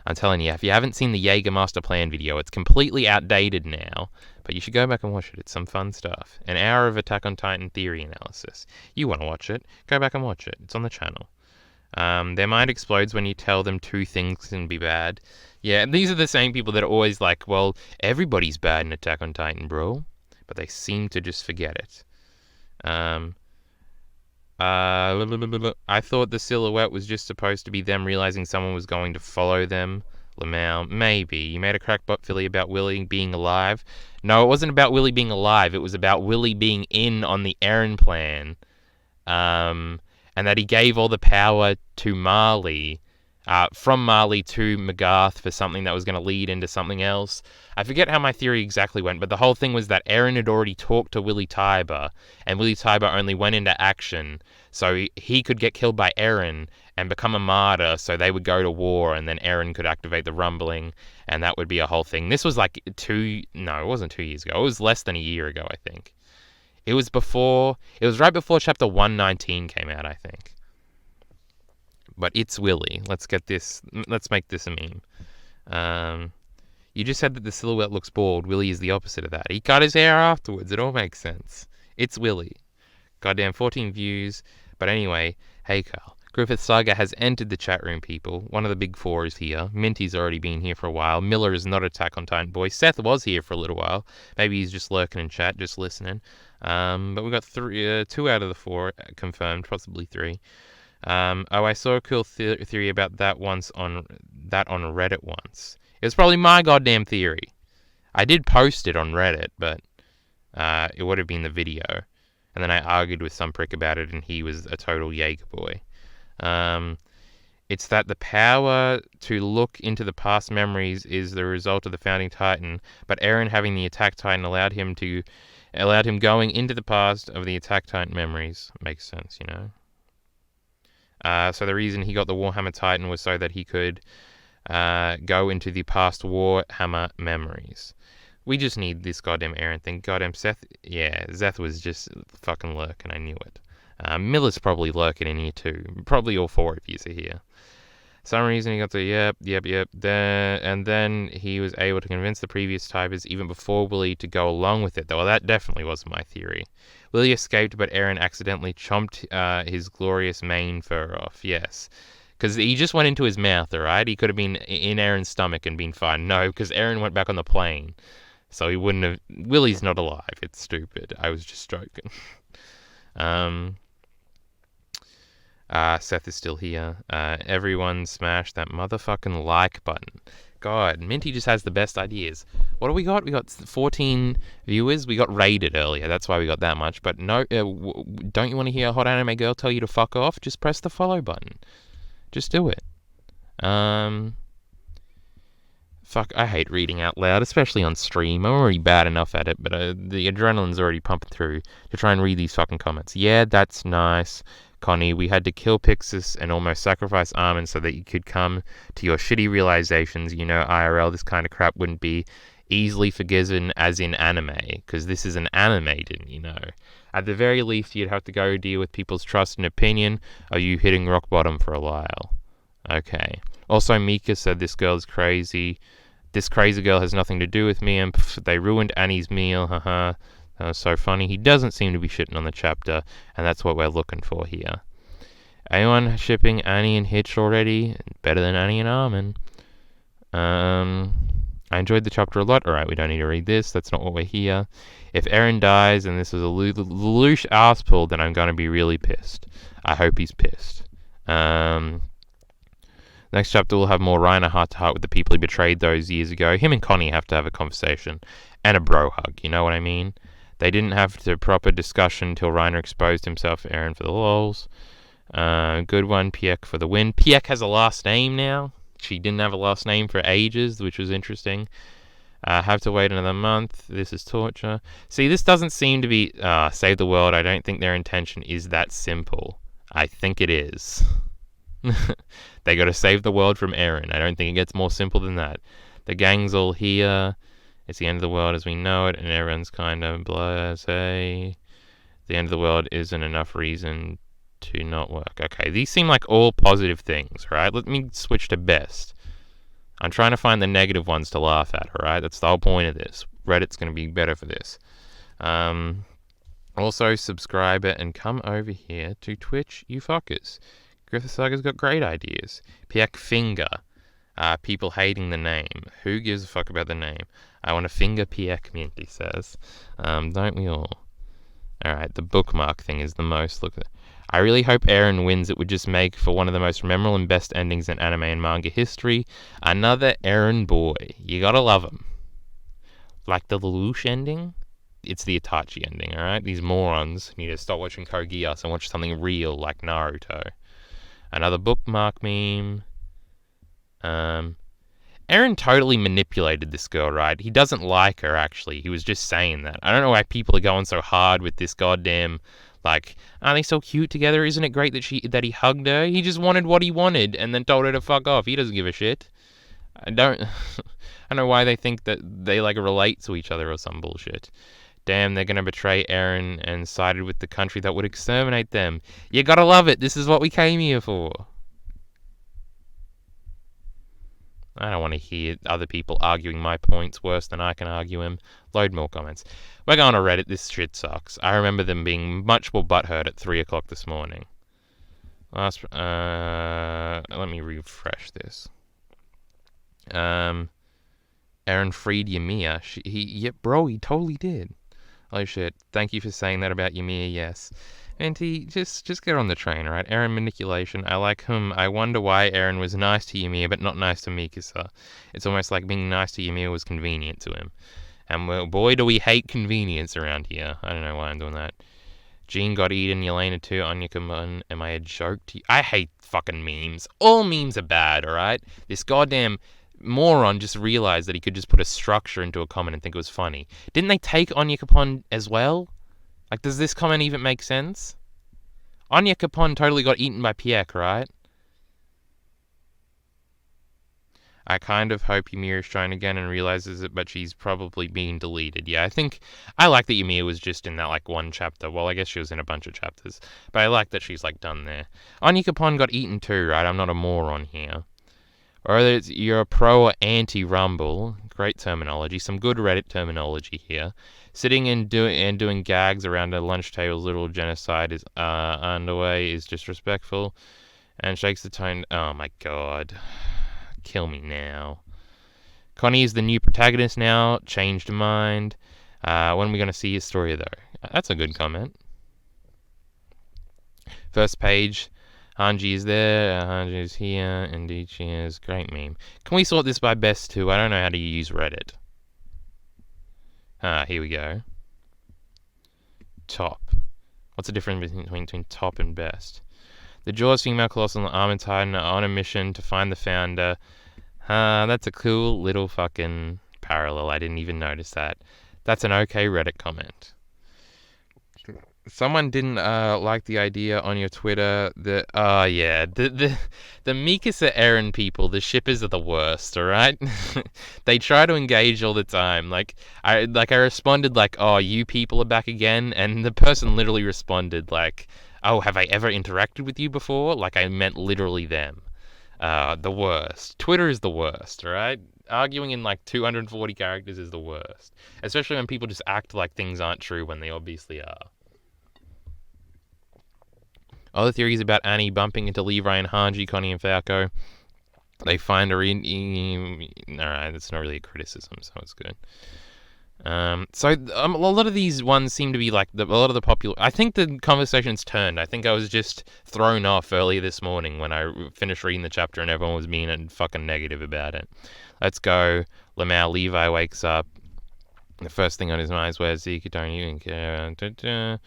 I'm telling you, if you haven't seen the Jaeger Master Plan video, it's completely outdated now, but you should go back and watch it. It's some fun stuff. An hour of Attack on Titan theory analysis. You want to watch it? Go back and watch it. It's on the channel. Their mind explodes when you tell them two things can be bad. Yeah, these are the same people that are always like, well, everybody's bad in Attack on Titan, bro. But they seem to just forget it. I thought the silhouette was just supposed to be them realizing someone was going to follow them. Lamau, maybe. You made a crackpot Philly about Willie being alive. No, it wasn't about Willie being alive. It was about Willie being in on the Eren plan. And that he gave all the power to Marley, from Marley to McGarth for something that was going to lead into something else. I forget how my theory exactly went, but the whole thing was that Eren had already talked to Willie Tybur, and Willie Tybur only went into action so he could get killed by Eren and become a martyr, so they would go to war, and then Eren could activate the rumbling, and that would be a whole thing. This was it wasn't 2 years ago. It was less than a year ago, I think. It was right before chapter 119 came out, I think. But it's Willie. Let's make this a meme. You just said that the silhouette looks bald. Willie is the opposite of that. He cut his hair afterwards. It all makes sense. It's Willie. Goddamn 14 views. But anyway, hey Carl. Griffith Saga has entered the chat room, people. One of the big four is here. Minty's already been here for a while. Miller is not Attack on Titan boy. Seth was here for a little while. Maybe he's just lurking in chat, just listening. But we got 2 out of the 4 confirmed, possibly 3. I saw a cool theory about that on Reddit once. It was probably my goddamn theory. I did post it on Reddit, but it would have been the video. And then I argued with some prick about it, and he was a total Jaeger boy. It's that the power to look into the past memories is the result of the founding Titan, but Eren having the Attack Titan allowed him going into the past of the Attack Titan memories. Makes sense, you know. So the reason he got the Warhammer Titan was so that he could go into the past Warhammer memories. We just need this goddamn Eren thing. Goddamn Seth. Yeah, Zeth was just fucking lurking. I knew it. Miller's probably lurking in here too. Probably all 4 of you are here. Some reason he got the yep. And then he was able to convince the previous typers even before Willie to go along with it. Well, that definitely was my theory. Willie escaped, but Eren accidentally chomped his glorious mane fur off. Yes. Because he just went into his mouth, alright? He could have been in Eren's stomach and been fine. No, because Eren went back on the plane. So he wouldn't have... Willie's not alive. It's stupid. I was just joking. Seth is still here. Everyone smash that motherfucking like button. God, Minty just has the best ideas. What do we got? We got 14 viewers. We got raided earlier. That's why we got that much. But no, don't you want to hear a hot anime girl tell you to fuck off? Just press the follow button. Just do it. Fuck, I hate reading out loud, especially on stream. I'm already bad enough at it, but the adrenaline's already pumping through to try and read these fucking comments. Yeah, that's nice. Connie, we had to kill Pixis and almost sacrifice Armin so that you could come to your shitty realizations. You know, IRL, this kind of crap wouldn't be easily forgiven as in anime, because this is an anime, didn't you know? At the very least, you'd have to go deal with people's trust and opinion. Are you hitting rock bottom for a while? Okay. Also, Mika said this girl is crazy. This crazy girl has nothing to do with me, and they ruined Annie's meal, haha. That was so funny. He doesn't seem to be shitting on the chapter, and that's what we're looking for here. Anyone shipping Annie and Hitch already? Better than Annie and Armin. I enjoyed the chapter a lot. Alright, we don't need to read this. That's not what we're here. If Eren dies and this is a Lelouch ass pull, then I'm going to be really pissed. I hope he's pissed. The Next chapter will have more Reiner heart-to-heart with the people he betrayed those years ago. Him and Connie have to have a conversation. And a bro hug, you know what I mean? They didn't have the proper discussion until Reiner exposed himself to Eren for the lols. Good one, Pieck for the win. Pieck has a last name now. She didn't have a last name for ages, which was interesting. Have to wait another month. This is torture. See, this doesn't seem to be save the world. I don't think their intention is that simple. I think it is. They got to save the world from Eren. I don't think it gets more simple than that. The gang's all here. It's the end of the world as we know it, and Eren's kind of blasé. The end of the world isn't enough reason to not work. Okay, these seem like all positive things, right? Let me switch to best. I'm trying to find the negative ones to laugh at, alright? That's the whole point of this. Reddit's going to be better for this. Also, subscribe it and come over here to Twitch, you fuckers. Griffith Saga's got great ideas. Pieck Finger. People hating the name. Who gives a fuck about the name? I want to finger Pieck Mint, he says. Don't we all? Alright, the bookmark thing is the most. Look at it. I really hope Eren wins. It would just make for one of the most memorable and best endings in anime and manga history. Another Eren boy. You gotta love him. Like the Lelouch ending? It's the Itachi ending, alright? These morons need to stop watching Code Geass and watch something real like Naruto. Another bookmark meme. Eren totally manipulated this girl, right? He doesn't like her, actually. He was just saying that. I don't know why people are going so hard with this goddamn, like, aren't they so cute together? Isn't it great that he hugged her? He just wanted what he wanted and then told her to fuck off. He doesn't give a shit. I don't know why they think that they, like, relate to each other or some bullshit. Damn, they're gonna betray Eren and sided with the country that would exterminate them. You gotta love it. This is what we came here for. I don't want to hear other people arguing my points worse than I can argue them. Load more comments. We're going to Reddit. This shit sucks. I remember them being much more butthurt at 3 o'clock this morning. Let me refresh this. Eren freed Ymir. He totally did. Oh shit. Thank you for saying that about Ymir, yes. Auntie, just get on the train, alright? Eren manipulation. I like him. I wonder why Eren was nice to Ymir, but not nice to Mikasa. It's almost like being nice to Ymir was convenient to him. And well, boy, do we hate convenience around here. I don't know why I'm doing that. Jean got eaten, Yelena too, Anya Kamun. Am I a joke to you? I hate fucking memes. All memes are bad, alright? This goddamn moron just realized that he could just put a structure into a comment and think it was funny. Didn't they take Anya Kapon as well? Like, does this comment even make sense? Anya Kapon totally got eaten by Pieck, right? I kind of hope Ymir is trying again and realizes it, but she's probably being deleted. Yeah, I like that Ymir was just in that, like, one chapter. Well, I guess she was in a bunch of chapters. But I like that she's, like, done there. Anya Kapon got eaten too, right? I'm not a moron here. Or whether you're a pro or anti-Rumble. Great terminology. Some good Reddit terminology here. Sitting and doing gags around a lunch table's little genocide is underway is disrespectful. And shakes the tone. Oh my god. Kill me now. Connie is the new protagonist now. Changed mind. When are we going to see his story, though? That's a good comment. First page. Hanji is there. Hanji is here. Indeed, she is. Great meme. Can we sort this by best, too? I don't know how to use Reddit. Here we go. Top. What's the difference between top and best? The Jaws female colossal armored titan are on a mission to find the founder. That's a cool little fucking parallel. I didn't even notice that. That's an okay Reddit comment. Someone didn't like the idea on your Twitter that the Mikasa Eren people, the shippers are the worst, alright? They try to engage all the time. I responded like, oh, you people are back again, and the person literally responded like, oh, have I ever interacted with you before? Like I meant literally them. The worst. Twitter is the worst, alright? Arguing in like 240 characters is the worst. Especially when people just act like things aren't true when they obviously are. Other theories about Annie bumping into Levi and Hanji, Connie and Falco. They find her in... Alright, that's not really a criticism, so it's good. A lot of these ones seem to be like a lot of the popular. I think the conversation's turned. I think I was just thrown off earlier this morning when I finished reading the chapter and everyone was being fucking negative about it. Let's go. Lamau Levi wakes up. The first thing on his mind is where's Zeke? Don't even care.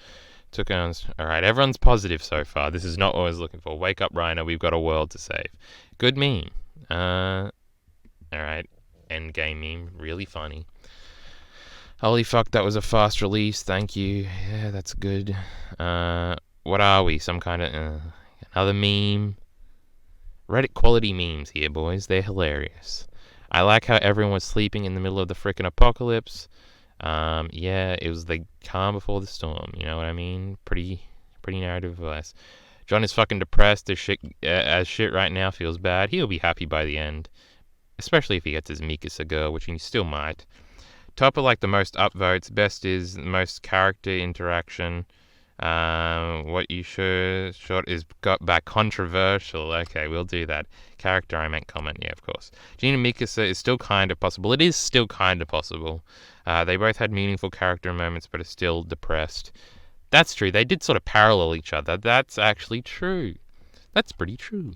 Took on. Alright, everyone's positive so far. This is not what I was looking for. Wake up, Reiner. We've got a world to save. Good meme. Alright. Endgame meme. Really funny. Holy fuck, that was a fast release. Thank you. Yeah, that's good. What are we? Some kind of... another meme. Reddit quality memes here, boys. They're hilarious. I like how everyone was sleeping in the middle of the frickin' apocalypse. Yeah, it was the calm before the storm. You know what I mean? Pretty narrative advice. John is fucking depressed as shit right now. Feels bad. He'll be happy by the end. Especially if he gets his Mikasa girl, which he still might. Top are like the most upvotes. Best is the most character interaction. What you short is got back controversial. Okay, we'll do that. Character, I meant comment. Yeah, of course. Jean and Mikasa is still kind of possible. It is still kind of possible. They both had meaningful character moments, but are still depressed. That's true. They did sort of parallel each other. That's actually true. That's pretty true.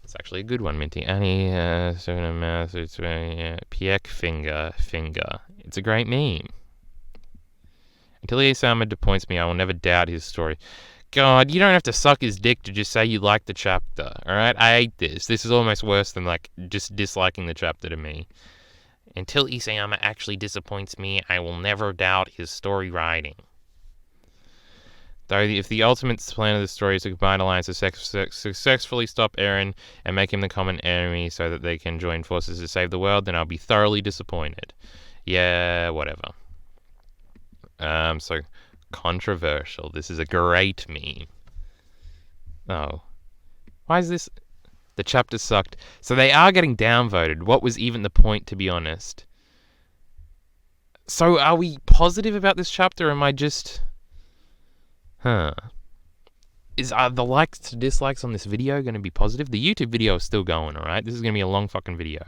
It's actually a good one, Minty. Annie, Piek finger. It's a great meme. Until Isama disappoints me, I will never doubt his story. God, you don't have to suck his dick to just say you like the chapter, alright? I hate this. This is almost worse than, like, just disliking the chapter to me. Until Isayama actually disappoints me, I will never doubt his story writing. Though if the ultimate plan of the story is to combine alliances to successfully stop Eren and make him the common enemy so that they can join forces to save the world, then I'll be thoroughly disappointed. Yeah, whatever. So controversial. This is a great meme. Oh. Why is this? The chapter sucked. So they are getting downvoted. What was even the point, to be honest? So are we positive about this chapter, or am I just... Are the likes to dislikes on this video going to be positive? The YouTube video is still going, alright? This is going to be a long fucking video.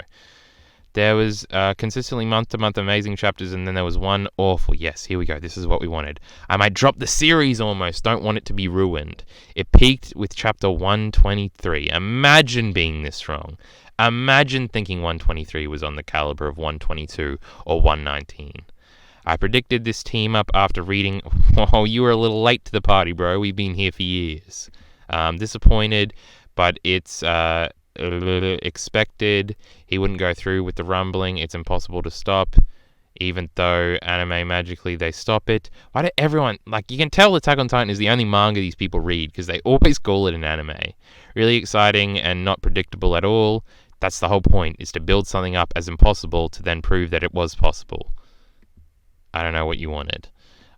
There was consistently month-to-month amazing chapters, and then there was one awful. Yes, here we go. This is what we wanted. I might drop the series almost. Don't want it to be ruined. It peaked with chapter 123. Imagine being this wrong. Imagine thinking 123 was on the caliber of 122 or 119. I predicted this team up after reading... Oh, you were a little late to the party, bro. We've been here for years. Disappointed, but it's expected. He wouldn't go through with the rumbling. It's impossible to stop. Even though anime magically they stop it. Why do everyone... Like, you can tell Attack on Titan is the only manga these people read because they always call it an anime. Really exciting and not predictable at all. That's the whole point, is to build something up as impossible to then prove that it was possible. I don't know what you wanted.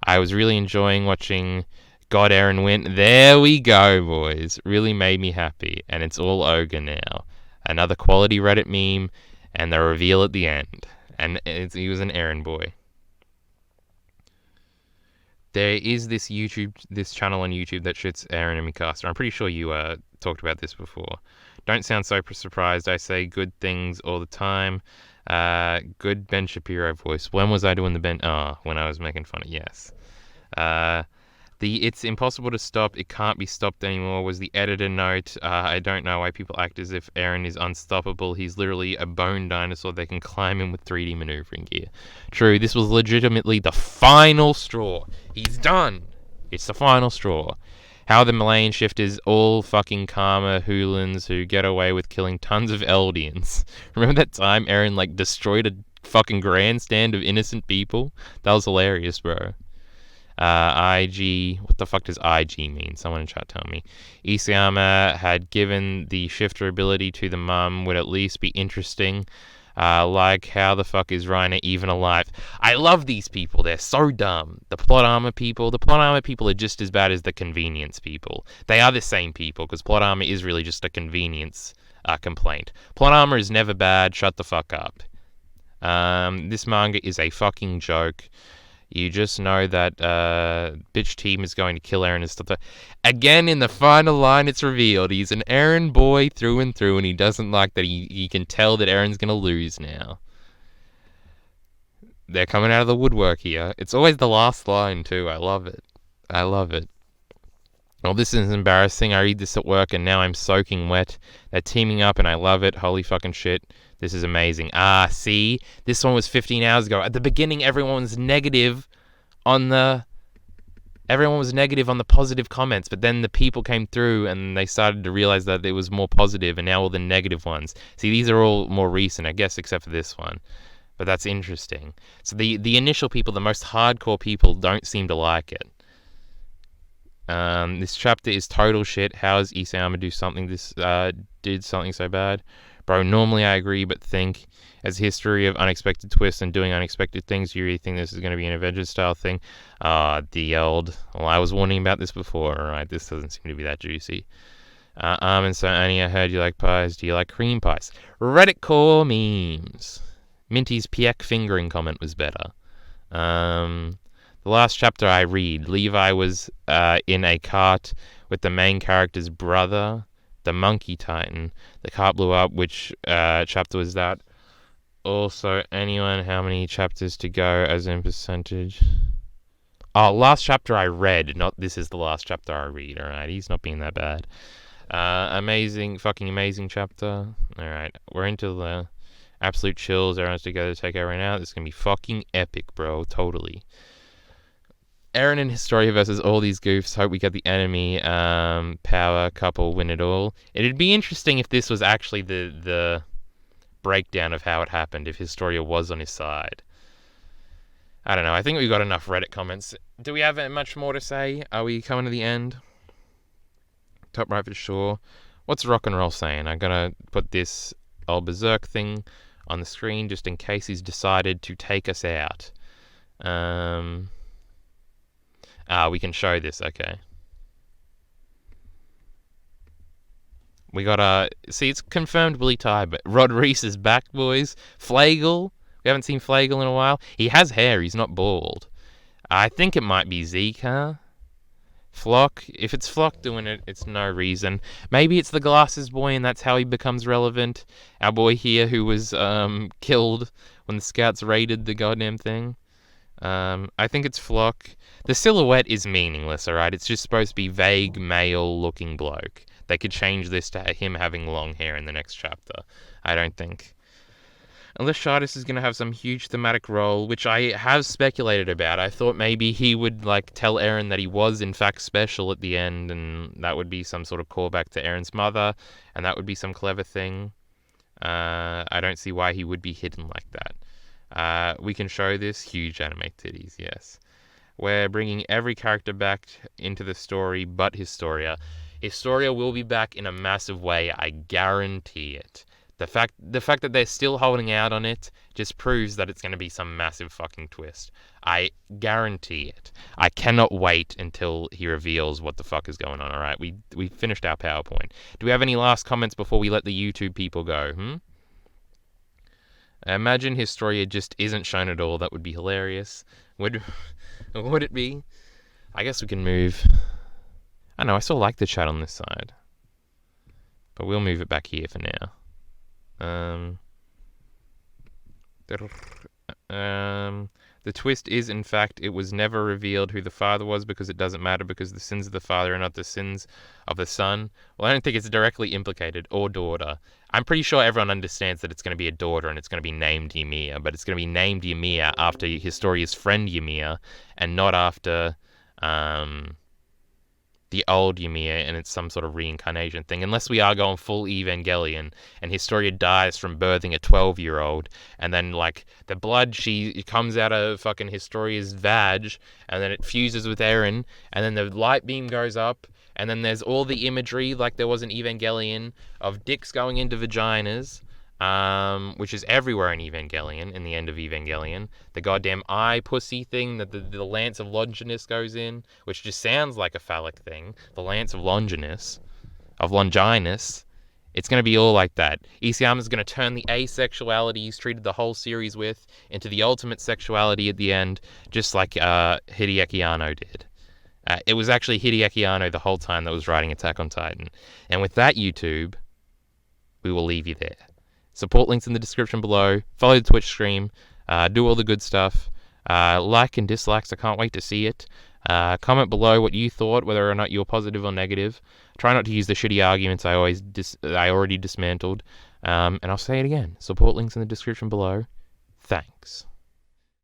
I was really enjoying watching God Eren win. There we go, boys. Really made me happy. And it's all ogre now. Another quality Reddit meme. And the reveal at the end. And he was an Eren boy. There is this channel on YouTube that shits Eren and Mikasa. I'm pretty sure you talked about this before. Don't sound so surprised. I say good things all the time. Good Ben Shapiro voice. When was I doing the Ben? When I was making fun of... Yes. It's impossible to stop. It can't be stopped anymore was the editor note. I don't know why people act as if Eren is unstoppable. He's literally a bone dinosaur. They can climb him with 3D maneuvering gear. True, this was legitimately the final straw. He's done. It's the final straw. How the Malayan shifters all fucking karma hoolans who get away with killing tons of Eldians. Remember that time Eren destroyed a fucking grandstand of innocent people? That was hilarious, bro. IG, what the fuck does IG mean? Someone in chat tell me. Isayama had given the shifter ability to the mum would at least be interesting. Like, how the fuck is Reiner even alive? I love these people. They're so dumb. The plot armor people are just as bad as the convenience people. They are the same people, because plot armor is really just a convenience complaint. Plot armor is never bad. Shut the fuck up. This manga is a fucking joke. You just know that bitch team is going to kill Eren and stuff. Again, in the final line, it's revealed he's an Eren boy through and through, and he doesn't like that he can tell that Eren's going to lose now. They're coming out of the woodwork here. It's always the last line, too. I love it. I love it. Well, this is embarrassing. I read this at work and now I'm soaking wet. They're teaming up and I love it. Holy fucking shit. This is amazing. See? This one was 15 hours ago. At the beginning, everyone was negative on the positive comments, but then the people came through and they started to realize that it was more positive, and now all the negative ones. See, these are all more recent, I guess, except for this one. But that's interesting. So the initial people, the most hardcore people, don't seem to like it. This chapter is total shit. How does Isayama did something so bad? Bro, normally I agree, but think, as a history of unexpected twists and doing unexpected things, you really think this is going to be an Avengers-style thing? Well, I was warning about this before, alright? This doesn't seem to be that juicy. And so, Annie, I heard you like pies. Do you like cream pies? Reddit core memes. Minty's Piek fingering comment was better. The last chapter I read, Levi was in a cart with the main character's brother, the monkey titan. The cart blew up. Which chapter was that? Also, anyone, how many chapters to go as in percentage? Oh, last chapter I read, not this is the last chapter I read. Alright, he's not being that bad. Fucking amazing chapter. Alright, we're into the absolute chills. Everyone's together to take everyone out. This is gonna be fucking epic, bro. Totally. Eren and Historia versus all these goofs. Hope we get the enemy power couple win it all. It'd be interesting if this was actually the breakdown of how it happened, if Historia was on his side. I don't know. I think we got enough Reddit comments. Do we have much more to say? Are we coming to the end? Top right for sure. What's rock and roll saying? I'm gonna put this old berserk thing on the screen just in case he's decided to take us out. We can show this, okay. We got see, it's confirmed Willie Ty, but Rod Reese is back, boys. Flagle, we haven't seen Flagle in a while. He has hair, he's not bald. I think it might be Zeke, huh? Flock, if it's Flock doing it, it's no reason. Maybe it's the glasses boy and that's how he becomes relevant. Our boy here who was killed when the scouts raided the goddamn thing. I think it's Flock. The silhouette is meaningless, alright? It's just supposed to be vague, male-looking bloke. They could change this to him having long hair in the next chapter. I don't think. Unless Shardis is going to have some huge thematic role, which I have speculated about. I thought maybe he would, tell Eren that he was, in fact, special at the end, and that would be some sort of callback to Eren's mother, and that would be some clever thing. I don't see why he would be hidden like that. We can show this. Huge anime titties, yes. We're bringing every character back into the story but Historia. Historia will be back in a massive way, I guarantee it. The fact that they're still holding out on it just proves that it's going to be some massive fucking twist. I guarantee it. I cannot wait until he reveals what the fuck is going on, alright? We finished our PowerPoint. Do we have any last comments before we let the YouTube people go, Imagine Historia just isn't shown at all. That would be hilarious. Would it be? I guess we can move. I know, I still like the chat on this side. But we'll move it back here for now. The twist is, in fact, it was never revealed who the father was because it doesn't matter because the sins of the father are not the sins of the son. Well, I don't think it's directly implicated, or daughter. I'm pretty sure everyone understands that it's going to be a daughter and it's going to be named Ymir, but it's going to be named Ymir after Historia's friend Ymir and not after the old Ymir, and it's some sort of reincarnation thing, unless we are going full Evangelion and Historia dies from birthing a 12-year-old, and then the blood it comes out of fucking Historia's vag, and then it fuses with Eren, and then the light beam goes up, and then there's all the imagery like there was in Evangelion of dicks going into vaginas, which is everywhere in Evangelion, in the end of Evangelion. The goddamn eye pussy thing that the Lance of Longinus goes in, which just sounds like a phallic thing. The Lance of Longinus. It's going to be all like that. Isayama's going to turn the asexuality he's treated the whole series with into the ultimate sexuality at the end, just like Hideaki Anno did. It was actually Hideaki Anno the whole time that was writing Attack on Titan. And with that, YouTube, we will leave you there. Support links in the description below. Follow the Twitch stream. Do all the good stuff. Like and dislikes, I can't wait to see it. Comment below what you thought, whether or not you're positive or negative. Try not to use the shitty arguments I already dismantled. And I'll say it again. Support links in the description below. Thanks.